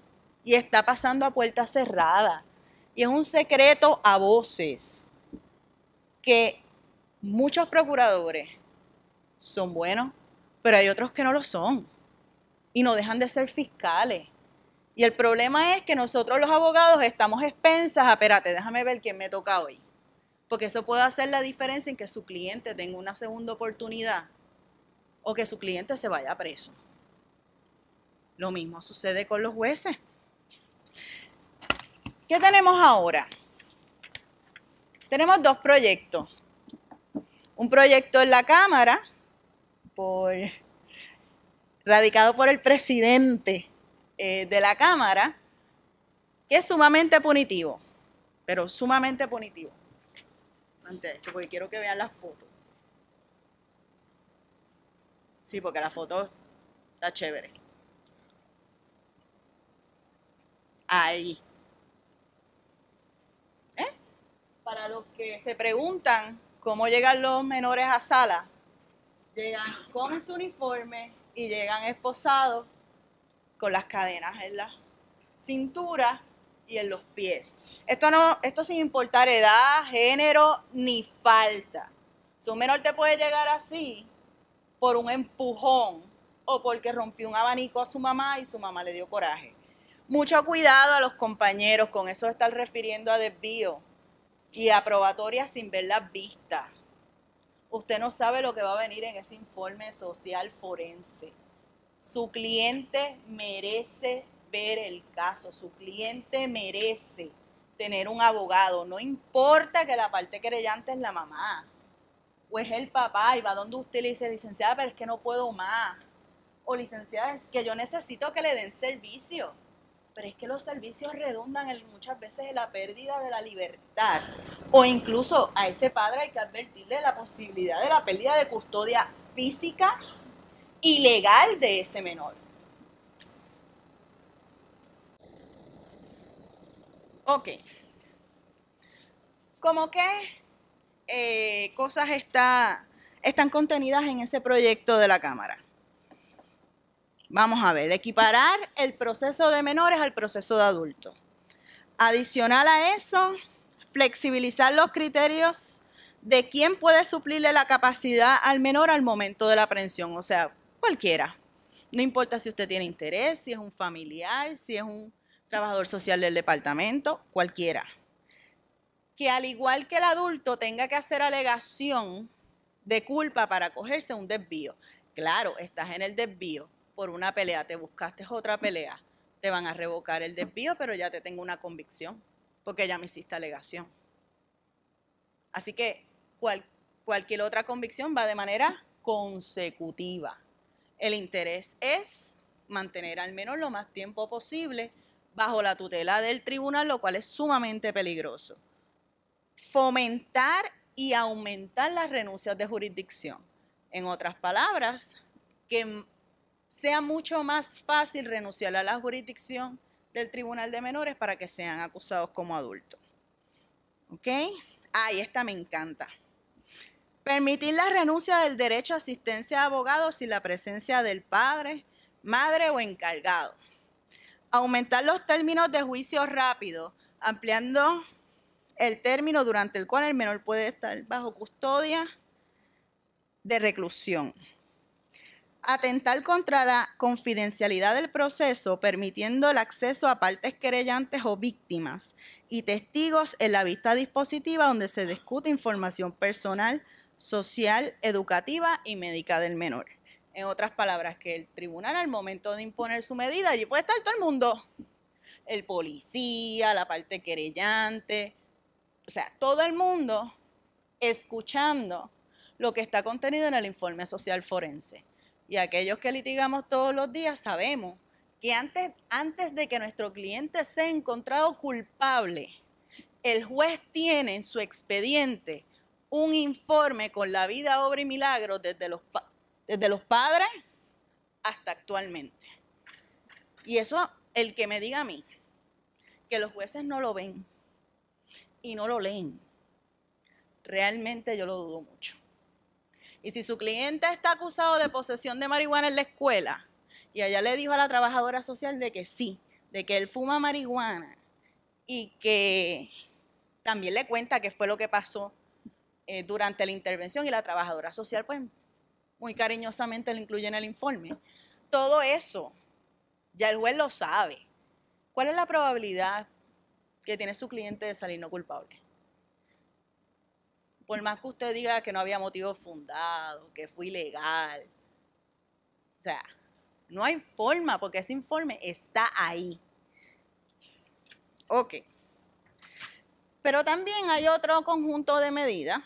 y está pasando a puerta cerrada y es un secreto a voces que muchos procuradores son buenos, pero hay otros que no lo son y no dejan de ser fiscales. Y el problema es que nosotros los abogados estamos expensas a, espérate, déjame ver quién me toca hoy. Porque eso puede hacer la diferencia en que su cliente tenga una segunda oportunidad o que su cliente se vaya preso. Lo mismo sucede con los jueces. ¿Qué tenemos ahora? Tenemos 2 proyectos. Un proyecto en la Cámara, radicado por el presidente de la Cámara, que es sumamente punitivo, pero sumamente punitivo. Antes, porque quiero que vean las fotos. Sí, porque la foto está chévere. Ahí. Para los que se preguntan cómo llegan los menores a sala, llegan con su uniforme y llegan esposados con las cadenas en la cintura y en los pies. Esto sin importar edad, género, ni falta. Si un menor te puede llegar así por un empujón o porque rompió un abanico a su mamá y su mamá le dio coraje. Mucho cuidado a los compañeros con eso de estar refiriendo a desvío y a probatoria sin ver las vistas. Usted no sabe lo que va a venir en ese informe social forense. Su cliente merece ver el caso, su cliente merece tener un abogado, no importa que la parte querellante es la mamá o es el papá y va donde usted le dice, licenciada, pero es que no puedo más, o licenciada, es que yo necesito que le den servicio, pero es que los servicios redundan muchas veces en la pérdida de la libertad, o incluso a ese padre hay que advertirle la posibilidad de la pérdida de custodia física y legal de ese menor. Ok. ¿Cómo qué cosas están contenidas en ese proyecto de la Cámara? Vamos a ver, equiparar el proceso de menores al proceso de adultos. Adicional a eso, flexibilizar los criterios de quién puede suplirle la capacidad al menor al momento de la aprehensión, o sea, cualquiera. No importa si usted tiene interés, si es un familiar, si es un trabajador social del departamento, cualquiera. Que al igual que el adulto tenga que hacer alegación de culpa para acogerse a un desvío. Claro, estás en el desvío por una pelea, te buscaste otra pelea, te van a revocar el desvío, pero ya te tengo una convicción, porque ya me hiciste alegación. Así que cualquier otra convicción va de manera consecutiva. El interés es mantener al menor lo más tiempo posible bajo la tutela del tribunal, lo cual es sumamente peligroso. Fomentar y aumentar las renuncias de jurisdicción. En otras palabras, que sea mucho más fácil renunciar a la jurisdicción del Tribunal de Menores para que sean acusados como adultos. ¿Ok? Y esta me encanta. Permitir la renuncia del derecho a asistencia de abogados sin la presencia del padre, madre o encargado. Aumentar los términos de juicio rápido, ampliando el término durante el cual el menor puede estar bajo custodia de reclusión. Atentar contra la confidencialidad del proceso, permitiendo el acceso a partes querellantes o víctimas y testigos en la vista dispositiva donde se discute información personal, social, educativa y médica del menor. En otras palabras, que el tribunal al momento de imponer su medida, allí puede estar todo el mundo, el policía, la parte querellante, o sea, todo el mundo escuchando lo que está contenido en el informe social forense. Y aquellos que litigamos todos los días sabemos que antes de que nuestro cliente sea encontrado culpable, el juez tiene en su expediente un informe con la vida, obra y milagros desde los padres hasta actualmente. Y eso, el que me diga a mí que los jueces no lo ven y no lo leen, realmente yo lo dudo mucho. Y si su cliente está acusado de posesión de marihuana en la escuela y allá le dijo a la trabajadora social de que sí, de que él fuma marihuana y que también le cuenta qué fue lo que pasó durante la intervención y la trabajadora social pues muy cariñosamente lo incluye en el informe. Todo eso ya el juez lo sabe. ¿Cuál es la probabilidad que tiene su cliente de salir no culpable? Por más que usted diga que no había motivo fundado, que fue ilegal. O sea, no hay forma porque ese informe está ahí. Ok. Pero también hay otro conjunto de medidas,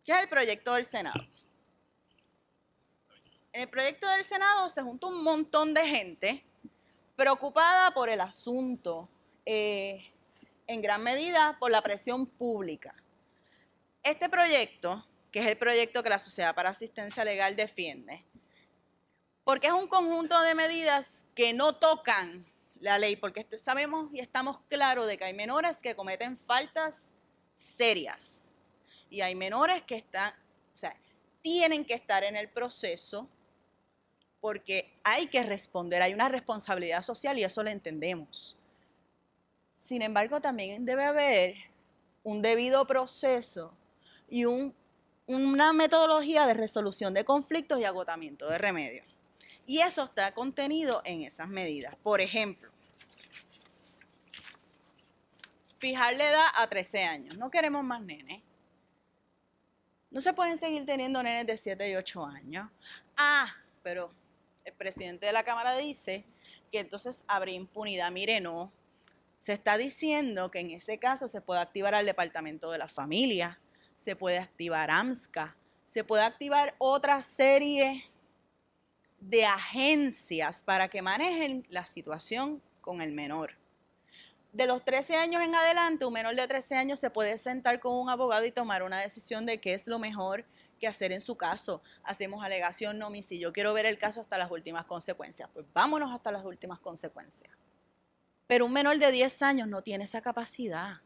que es el proyecto del Senado. En el proyecto del Senado se junta un montón de gente preocupada por el asunto, en gran medida por la presión pública. Este proyecto, que es el proyecto que la Sociedad para Asistencia Legal defiende, porque es un conjunto de medidas que no tocan la ley, porque sabemos y estamos claros de que hay menores que cometen faltas serias y hay menores que tienen que estar en el proceso porque hay que responder, hay una responsabilidad social y eso lo entendemos. Sin embargo, también debe haber un debido proceso y una metodología de resolución de conflictos y agotamiento de remedios. Y eso está contenido en esas medidas. Por ejemplo, fijar la edad a 13 años. No queremos más nenes. No se pueden seguir teniendo nenes de 7 y 8 años. Pero el presidente de la Cámara dice que entonces habrá impunidad. Mire, no. Se está diciendo que en ese caso se puede activar al Departamento de la Familia, se puede activar AMSCA, se puede activar otra serie de agencias para que manejen la situación con el menor. De los 13 años en adelante, un menor de 13 años se puede sentar con un abogado y tomar una decisión de qué es lo mejor que hacer en su caso. Hacemos alegación, no, si yo quiero ver el caso hasta las últimas consecuencias. Pues vámonos hasta las últimas consecuencias. Pero un menor de 10 años no tiene esa capacidad.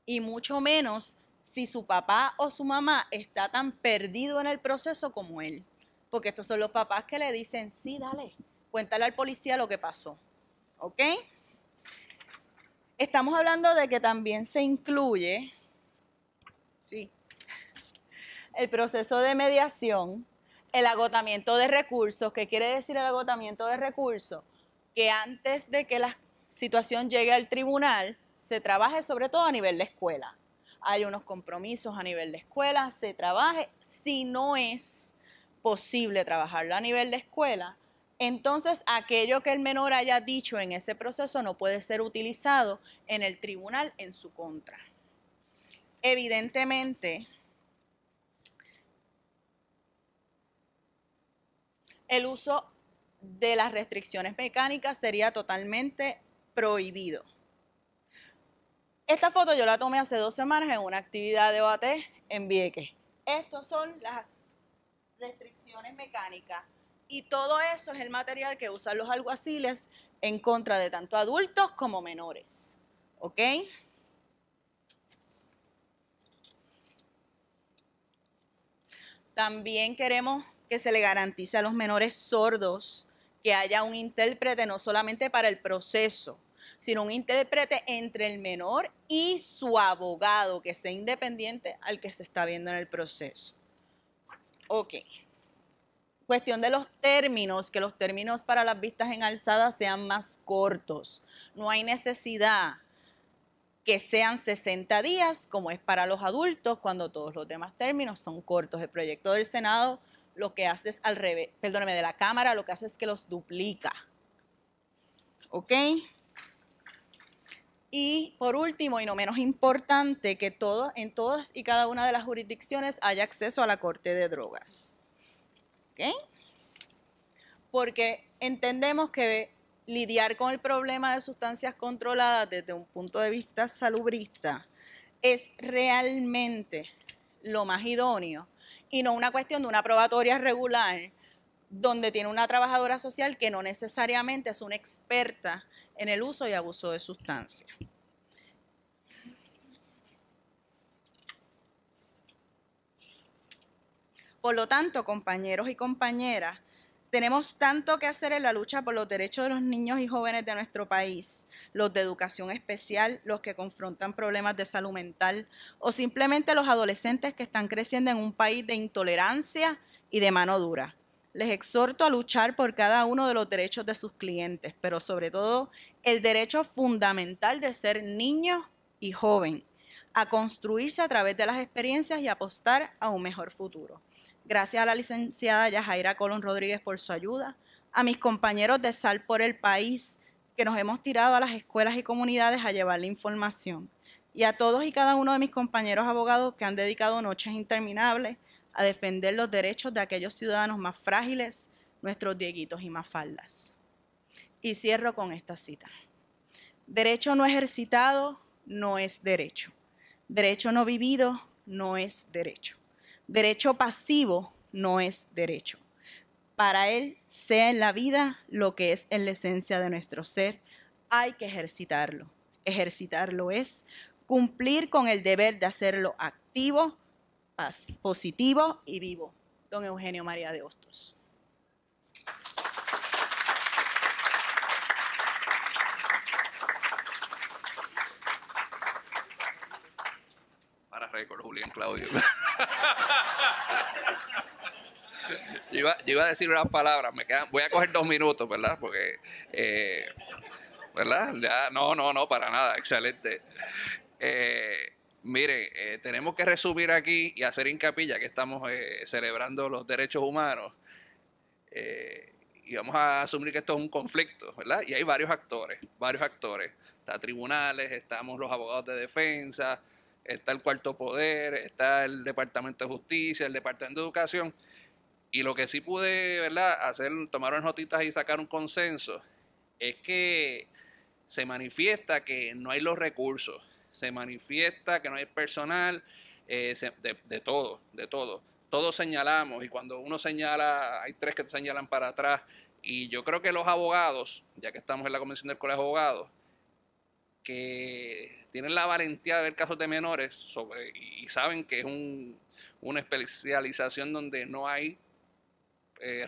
Y mucho menos si su papá o su mamá está tan perdido en el proceso como él. Porque estos son los papás que le dicen, sí, dale, cuéntale al policía lo que pasó. ¿Ok? Estamos hablando de que también se incluye el proceso de mediación, el agotamiento de recursos. ¿Qué quiere decir el agotamiento de recursos? Que antes de que la situación llegue al tribunal, se trabaje sobre todo a nivel de escuela. Hay unos compromisos a nivel de escuela, se trabaje. Si no es posible trabajarlo a nivel de escuela, entonces aquello que el menor haya dicho en ese proceso no puede ser utilizado en el tribunal en su contra. Evidentemente, el uso de las restricciones mecánicas sería totalmente prohibido. Esta foto yo la tomé hace 2 semanas en una actividad de OAT en Vieques. Estas son las restricciones mecánicas y todo eso es el material que usan los alguaciles en contra de tanto adultos como menores. ¿Ok? También queremos que se le garantice a los menores sordos que haya un intérprete no solamente para el proceso, sino un intérprete entre el menor y su abogado, que sea independiente al que se está viendo en el proceso. Ok. Cuestión de los términos, que los términos para las vistas en alzada sean más cortos. No hay necesidad que sean 60 días, como es para los adultos, cuando todos los demás términos son cortos. El proyecto del Senado lo que hace es al revés, perdóneme, de la Cámara lo que hace es que los duplica. ¿Ok? Y por último, y no menos importante, que en todas y cada una de las jurisdicciones haya acceso a la Corte de Drogas. ¿Ok? Porque entendemos que lidiar con el problema de sustancias controladas desde un punto de vista salubrista es realmente lo más idóneo y no una cuestión de una probatoria regular donde tiene una trabajadora social que no necesariamente es una experta en el uso y abuso de sustancias. Por lo tanto, compañeros y compañeras, tenemos tanto que hacer en la lucha por los derechos de los niños y jóvenes de nuestro país, los de educación especial, los que confrontan problemas de salud mental o simplemente los adolescentes que están creciendo en un país de intolerancia y de mano dura. Les exhorto a luchar por cada uno de los derechos de sus clientes, pero sobre todo el derecho fundamental de ser niño y joven, a construirse a través de las experiencias y apostar a un mejor futuro. Gracias a la licenciada Yajaira Colón Rodríguez por su ayuda, a mis compañeros de Sal por el País, que nos hemos tirado a las escuelas y comunidades a llevar la información, y a todos y cada uno de mis compañeros abogados que han dedicado noches interminables a defender los derechos de aquellos ciudadanos más frágiles, nuestros Dieguitos y Mafaldas. Y cierro con esta cita. Derecho no ejercitado no es derecho. Derecho no vivido no es derecho. Derecho pasivo no es derecho. Para él, sea en la vida lo que es en la esencia de nuestro ser, hay que ejercitarlo. Ejercitarlo es cumplir con el deber de hacerlo activo, positivo y vivo. Don Eugenio María de Hostos. Para récord, Julián Claudio. Yo iba a decir unas palabras, voy a coger 2 minutos, ¿verdad? Porque, ¿verdad? Ya, no, para nada, excelente. Mire, tenemos que resumir aquí y hacer hincapié, ya que estamos celebrando los derechos humanos, y vamos a asumir que esto es un conflicto, ¿verdad? Y hay varios actores. Está tribunales, estamos los abogados de defensa, está el Cuarto Poder, está el Departamento de Justicia, el Departamento de Educación. Y lo que sí pude, ¿verdad?, tomar unas notitas y sacar un consenso, es que se manifiesta que no hay los recursos, se manifiesta que no hay personal, de todo. Todos señalamos, y cuando uno señala, hay 3 que te señalan para atrás, y yo creo que los abogados, ya que estamos en la Convención del Colegio de Abogados, que tienen la valentía de ver casos de menores y saben que es una especialización donde no hay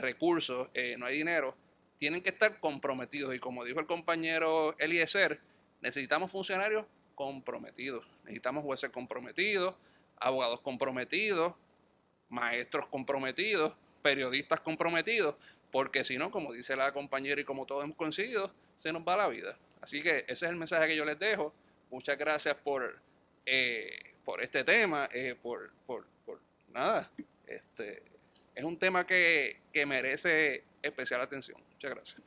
recursos, no hay dinero, tienen que estar comprometidos. Y como dijo el compañero Eliezer, necesitamos funcionarios comprometidos, necesitamos jueces comprometidos, abogados comprometidos, maestros comprometidos, periodistas comprometidos, porque si no, como dice la compañera y como todos hemos coincidido, se nos va la vida. Así que ese es el mensaje que yo les dejo. Muchas gracias por este tema, por nada. Es un tema que merece especial atención. Muchas gracias.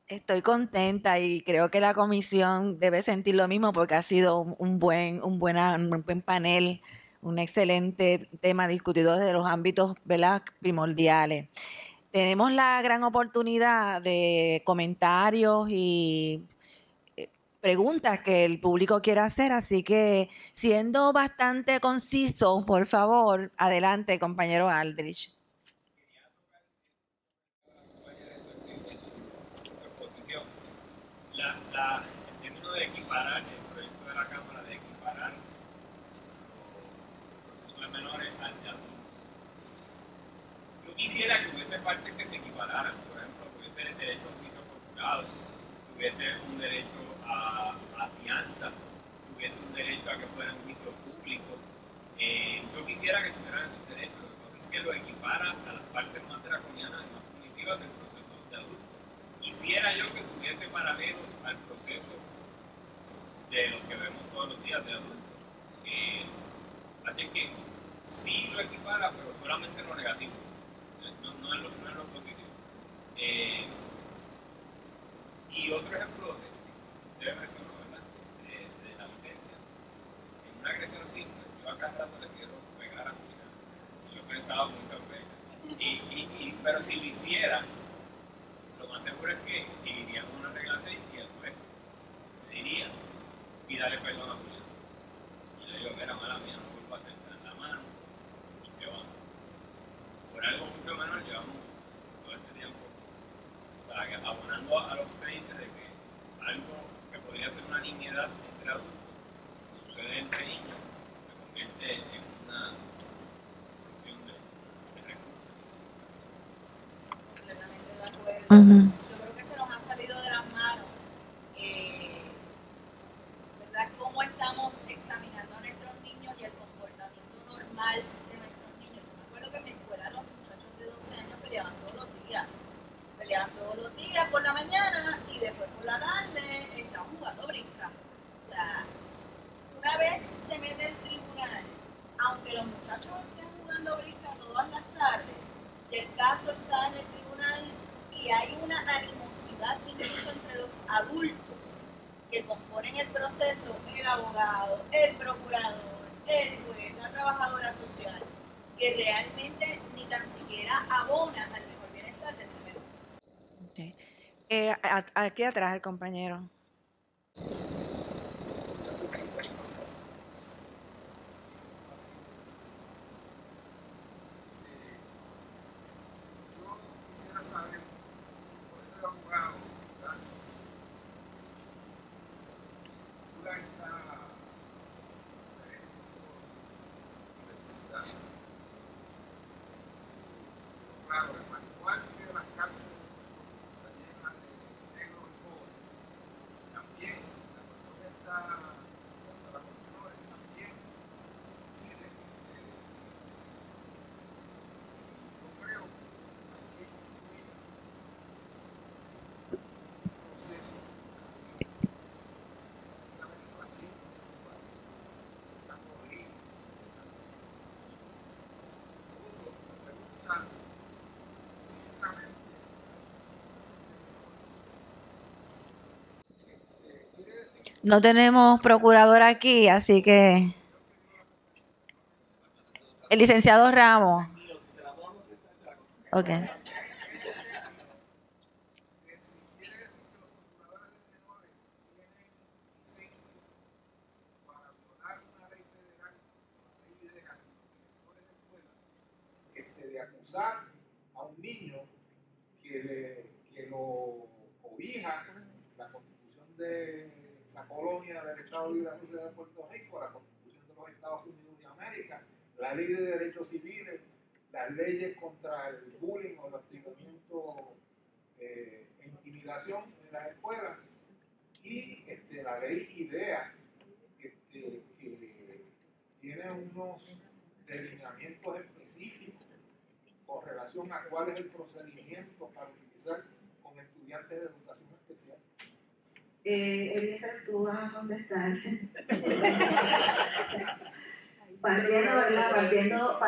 Estoy contenta y creo que la comisión debe sentir lo mismo porque ha sido un buen panel, un excelente tema discutido desde los ámbitos, ¿verdad?, primordiales. Tenemos la gran oportunidad de comentarios y preguntas que el público quiera hacer, así que siendo bastante conciso, por favor, adelante, compañero Aldrich. El término de equiparar, el proyecto de la Cámara de equiparar los procesos de menores al de adultos. Yo quisiera que hubiese partes que se equipararan, por ejemplo, que hubiese el derecho a juicio por jurado, que hubiese un derecho a fianza, que hubiese un derecho a que fuera un juicio público. Yo quisiera que tuvieran esos derechos, lo que es que lo equipara a las partes más draconianas y más punitivas del proceso de adultos. Quisiera yo que tuviese paralelo al proceso de los que vemos todos los días de adultos. Así que sí lo equipara, pero solamente en lo negativo, no en lo positivo. Y otro ejemplo de agresión, ¿verdad? De la licencia. En una agresión simple, yo acá rato le quiero pegar a mi hija. Yo pensaba muchas veces. Pero si lo hiciera, lo más seguro es que iría con una regla 6 y el juez me diría, pídale perdón a Julián. Y yo le digo, mira, mala mía, no vuelvo a hacerse en la mano y se va. Por algo mucho menor llevamos todo este tiempo para que, abonando a lo que usted dice de que algo que podría ser una nimiedad entre adultos sucede entre niños, se convierte en una cuestión de recursos. Completamente de acuerdo. Ujú. Yo creo que se nos ha salido de las manos, ¿verdad? Cómo estamos examinando a nuestros niños y el comportamiento normal de nuestros niños. Yo me acuerdo que en mi escuela los muchachos de 12 años peleaban todos los días. Peleaban todos los días por la mañana y después por la tarde estaban jugando brinca. O sea, una vez se mete el tribunal, aunque los muchachos estén jugando brinca todas las tardes, y el caso está en el tribunal y hay una animosidad incluso entre los adultos que componen el proceso, el abogado, el procurador, el juez, la trabajadora social, que realmente ni tan siquiera abona al mejor bienestar del semestre. Okay. Aquí atrás el compañero. Yo quisiera saber, por eso el abogado, ¿verdad? Una está universidad. Claro, el manual de las cárceles está llena de negros y pobres. También la protesta contra las menores también incide en ese. Yo creo que hay que incluir un proceso de educación, justamente racismo, la podrida, segundo, la pregunta específicamente quiere decir No tenemos procurador aquí, así que el licenciado Ramos. Ok. que si quiere decir que los procuradores de menores tienen licencia para violar una ley federal, la ley de dejar directores de escuela, de acusar a un niño que lo cobija la Constitución de la colonia del Estado Libre Asociado de Puerto Rico, la Constitución de los Estados Unidos de América, la Ley de Derechos Civiles, las leyes contra el bullying o el hostigamiento e intimidación en las escuelas y la ley IDEA, que tiene unos delineamientos específicos con relación a cuál es el procedimiento para utilizar con estudiantes de educación especial. Eliezer, tú vas a contestar. Partiendo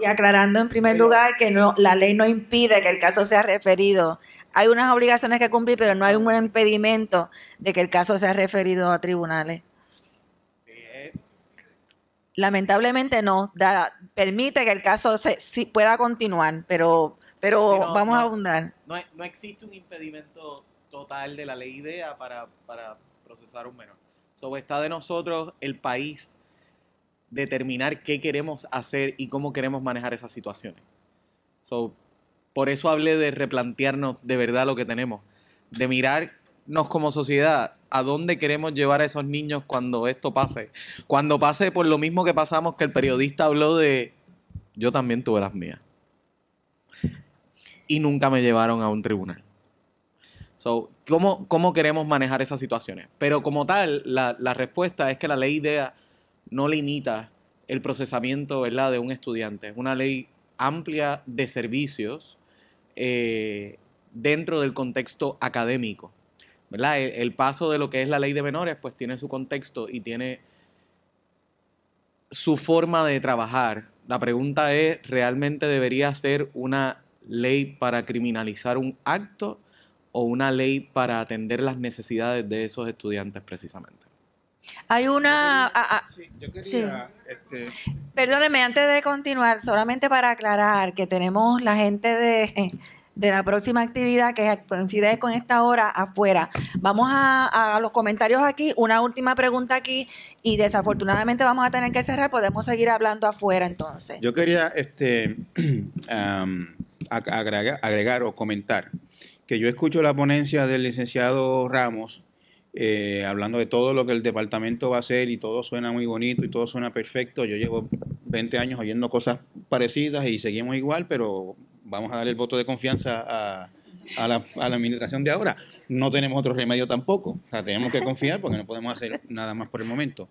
y aclarando en primer lugar que no, la ley no impide que el caso sea referido. Hay unas obligaciones que cumplir, pero no hay un impedimento de que el caso sea referido a tribunales. Lamentablemente no, permite que el caso sí pueda continuar, pero Sí, no, vamos a no. abundar. No existe un impedimento total de la ley IDEA para procesar un menor. Está de nosotros, el país, determinar qué queremos hacer y cómo queremos manejar esas situaciones. Por eso hablé de replantearnos de verdad lo que tenemos, de mirarnos como sociedad a dónde queremos llevar a esos niños cuando esto pase. Cuando pase por lo mismo que pasamos, que el periodista habló de, yo también tuve las mías. Y nunca me llevaron a un tribunal. ¿Cómo queremos manejar esas situaciones? Pero como tal, la respuesta es que la ley IDEA no limita el procesamiento, ¿verdad?, de un estudiante. Es una ley amplia de servicios dentro del contexto académico, ¿verdad? El paso de lo que es la ley de menores, pues tiene su contexto y tiene su forma de trabajar. La pregunta es, ¿realmente debería ser una ley para criminalizar un acto o una ley para atender las necesidades de esos estudiantes precisamente? Hay una... Sí, yo quería, Perdóneme, antes de continuar, solamente para aclarar que tenemos la gente de la próxima actividad que coincide con esta hora afuera. Vamos a los comentarios aquí, una última pregunta aquí y desafortunadamente vamos a tener que cerrar, podemos seguir hablando afuera entonces. Yo quería agregar o comentar que yo escucho la ponencia del licenciado Ramos hablando de todo lo que el departamento va a hacer y todo suena muy bonito y todo suena perfecto. Yo llevo 20 años oyendo cosas parecidas y seguimos igual, pero vamos a dar el voto de confianza a la administración de ahora. No tenemos otro remedio tampoco. O sea, tenemos que confiar porque no podemos hacer nada más por el momento.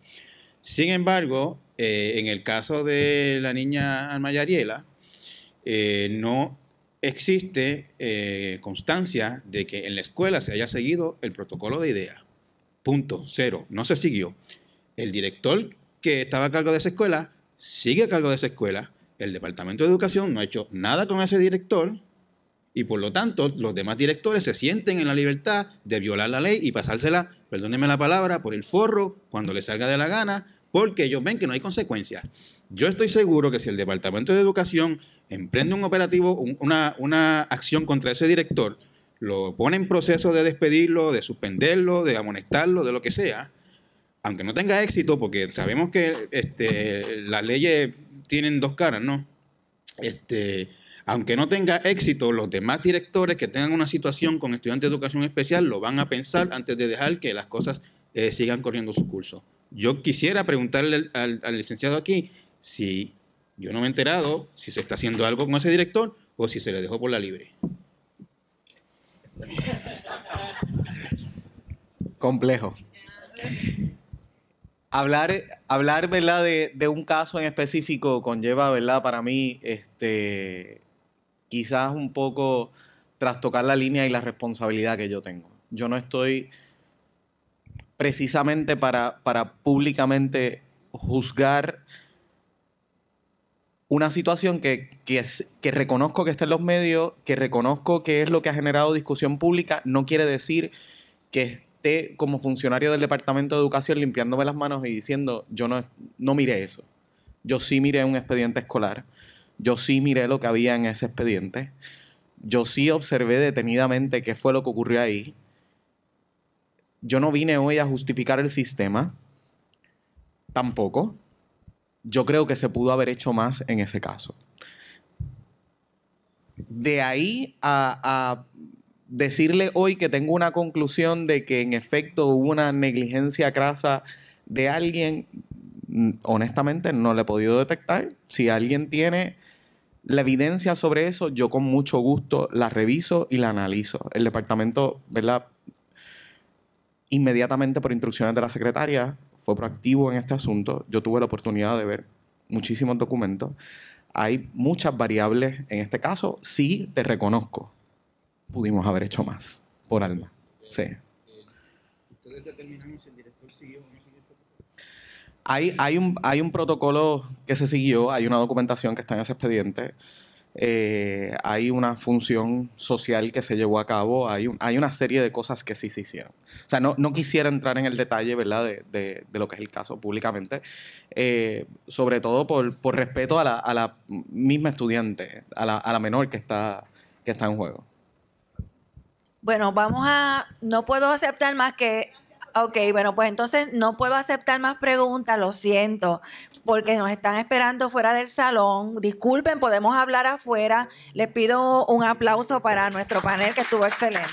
Sin embargo, en el caso de la niña Alma Yariela, no existe constancia de que en la escuela se haya seguido el protocolo de IDEA. Punto, cero. No se siguió. El director que estaba a cargo de esa escuela sigue a cargo de esa escuela. El Departamento de Educación no ha hecho nada con ese director y por lo tanto los demás directores se sienten en la libertad de violar la ley y pasársela, perdónenme la palabra, por el forro cuando les salga de la gana, porque ellos ven que no hay consecuencias. Yo estoy seguro que si el Departamento de Educación emprende un operativo, una acción contra ese director, lo pone en proceso de despedirlo, de suspenderlo, de amonestarlo, de lo que sea, aunque no tenga éxito, porque sabemos que las leyes tienen dos caras, ¿no? Aunque no tenga éxito, los demás directores que tengan una situación con estudiantes de educación especial lo van a pensar antes de dejar que las cosas sigan corriendo su curso. Yo quisiera preguntarle al licenciado aquí si yo no me he enterado si se está haciendo algo con ese director o si se le dejó por la libre. Complejo. Hablar ¿verdad? De un caso en específico conlleva, ¿verdad? Para mí, quizás un poco trastocar la línea y la responsabilidad que yo tengo. Yo no estoy precisamente para públicamente juzgar una situación que reconozco que está en los medios, que reconozco que es lo que ha generado discusión pública, no quiere decir que esté como funcionario del Departamento de Educación limpiándome las manos y diciendo, yo no miré eso. Yo sí miré un expediente escolar, yo sí miré lo que había en ese expediente, yo sí observé detenidamente qué fue lo que ocurrió ahí. Yo no vine hoy a justificar el sistema, tampoco. Yo creo que se pudo haber hecho más en ese caso. De ahí a decirle hoy que tengo una conclusión de que en efecto hubo una negligencia crasa de alguien, honestamente no le he podido detectar. Si alguien tiene la evidencia sobre eso, yo con mucho gusto la reviso y la analizo. El departamento, ¿verdad? Inmediatamente por instrucciones de la secretaria, fue proactivo en este asunto. Yo tuve la oportunidad de ver muchísimos documentos. Hay muchas variables en este caso. Sí, te reconozco. Pudimos haber hecho más por Alma. Sí. ¿Ustedes determinaron si el director siguió o no siguió? Hay un protocolo que se siguió. Hay una documentación que está en ese expediente. Hay una función social que se llevó a cabo, hay una serie de cosas que sí se hicieron. O sea, no quisiera entrar en el detalle, ¿verdad?, de lo que es el caso públicamente, sobre todo por respeto a la misma estudiante, a la menor que está en juego. Bueno, no puedo aceptar más que... Ok, bueno, pues entonces no puedo aceptar más preguntas, lo siento, porque nos están esperando fuera del salón. Disculpen, podemos hablar afuera. Les pido un aplauso para nuestro panel que estuvo excelente.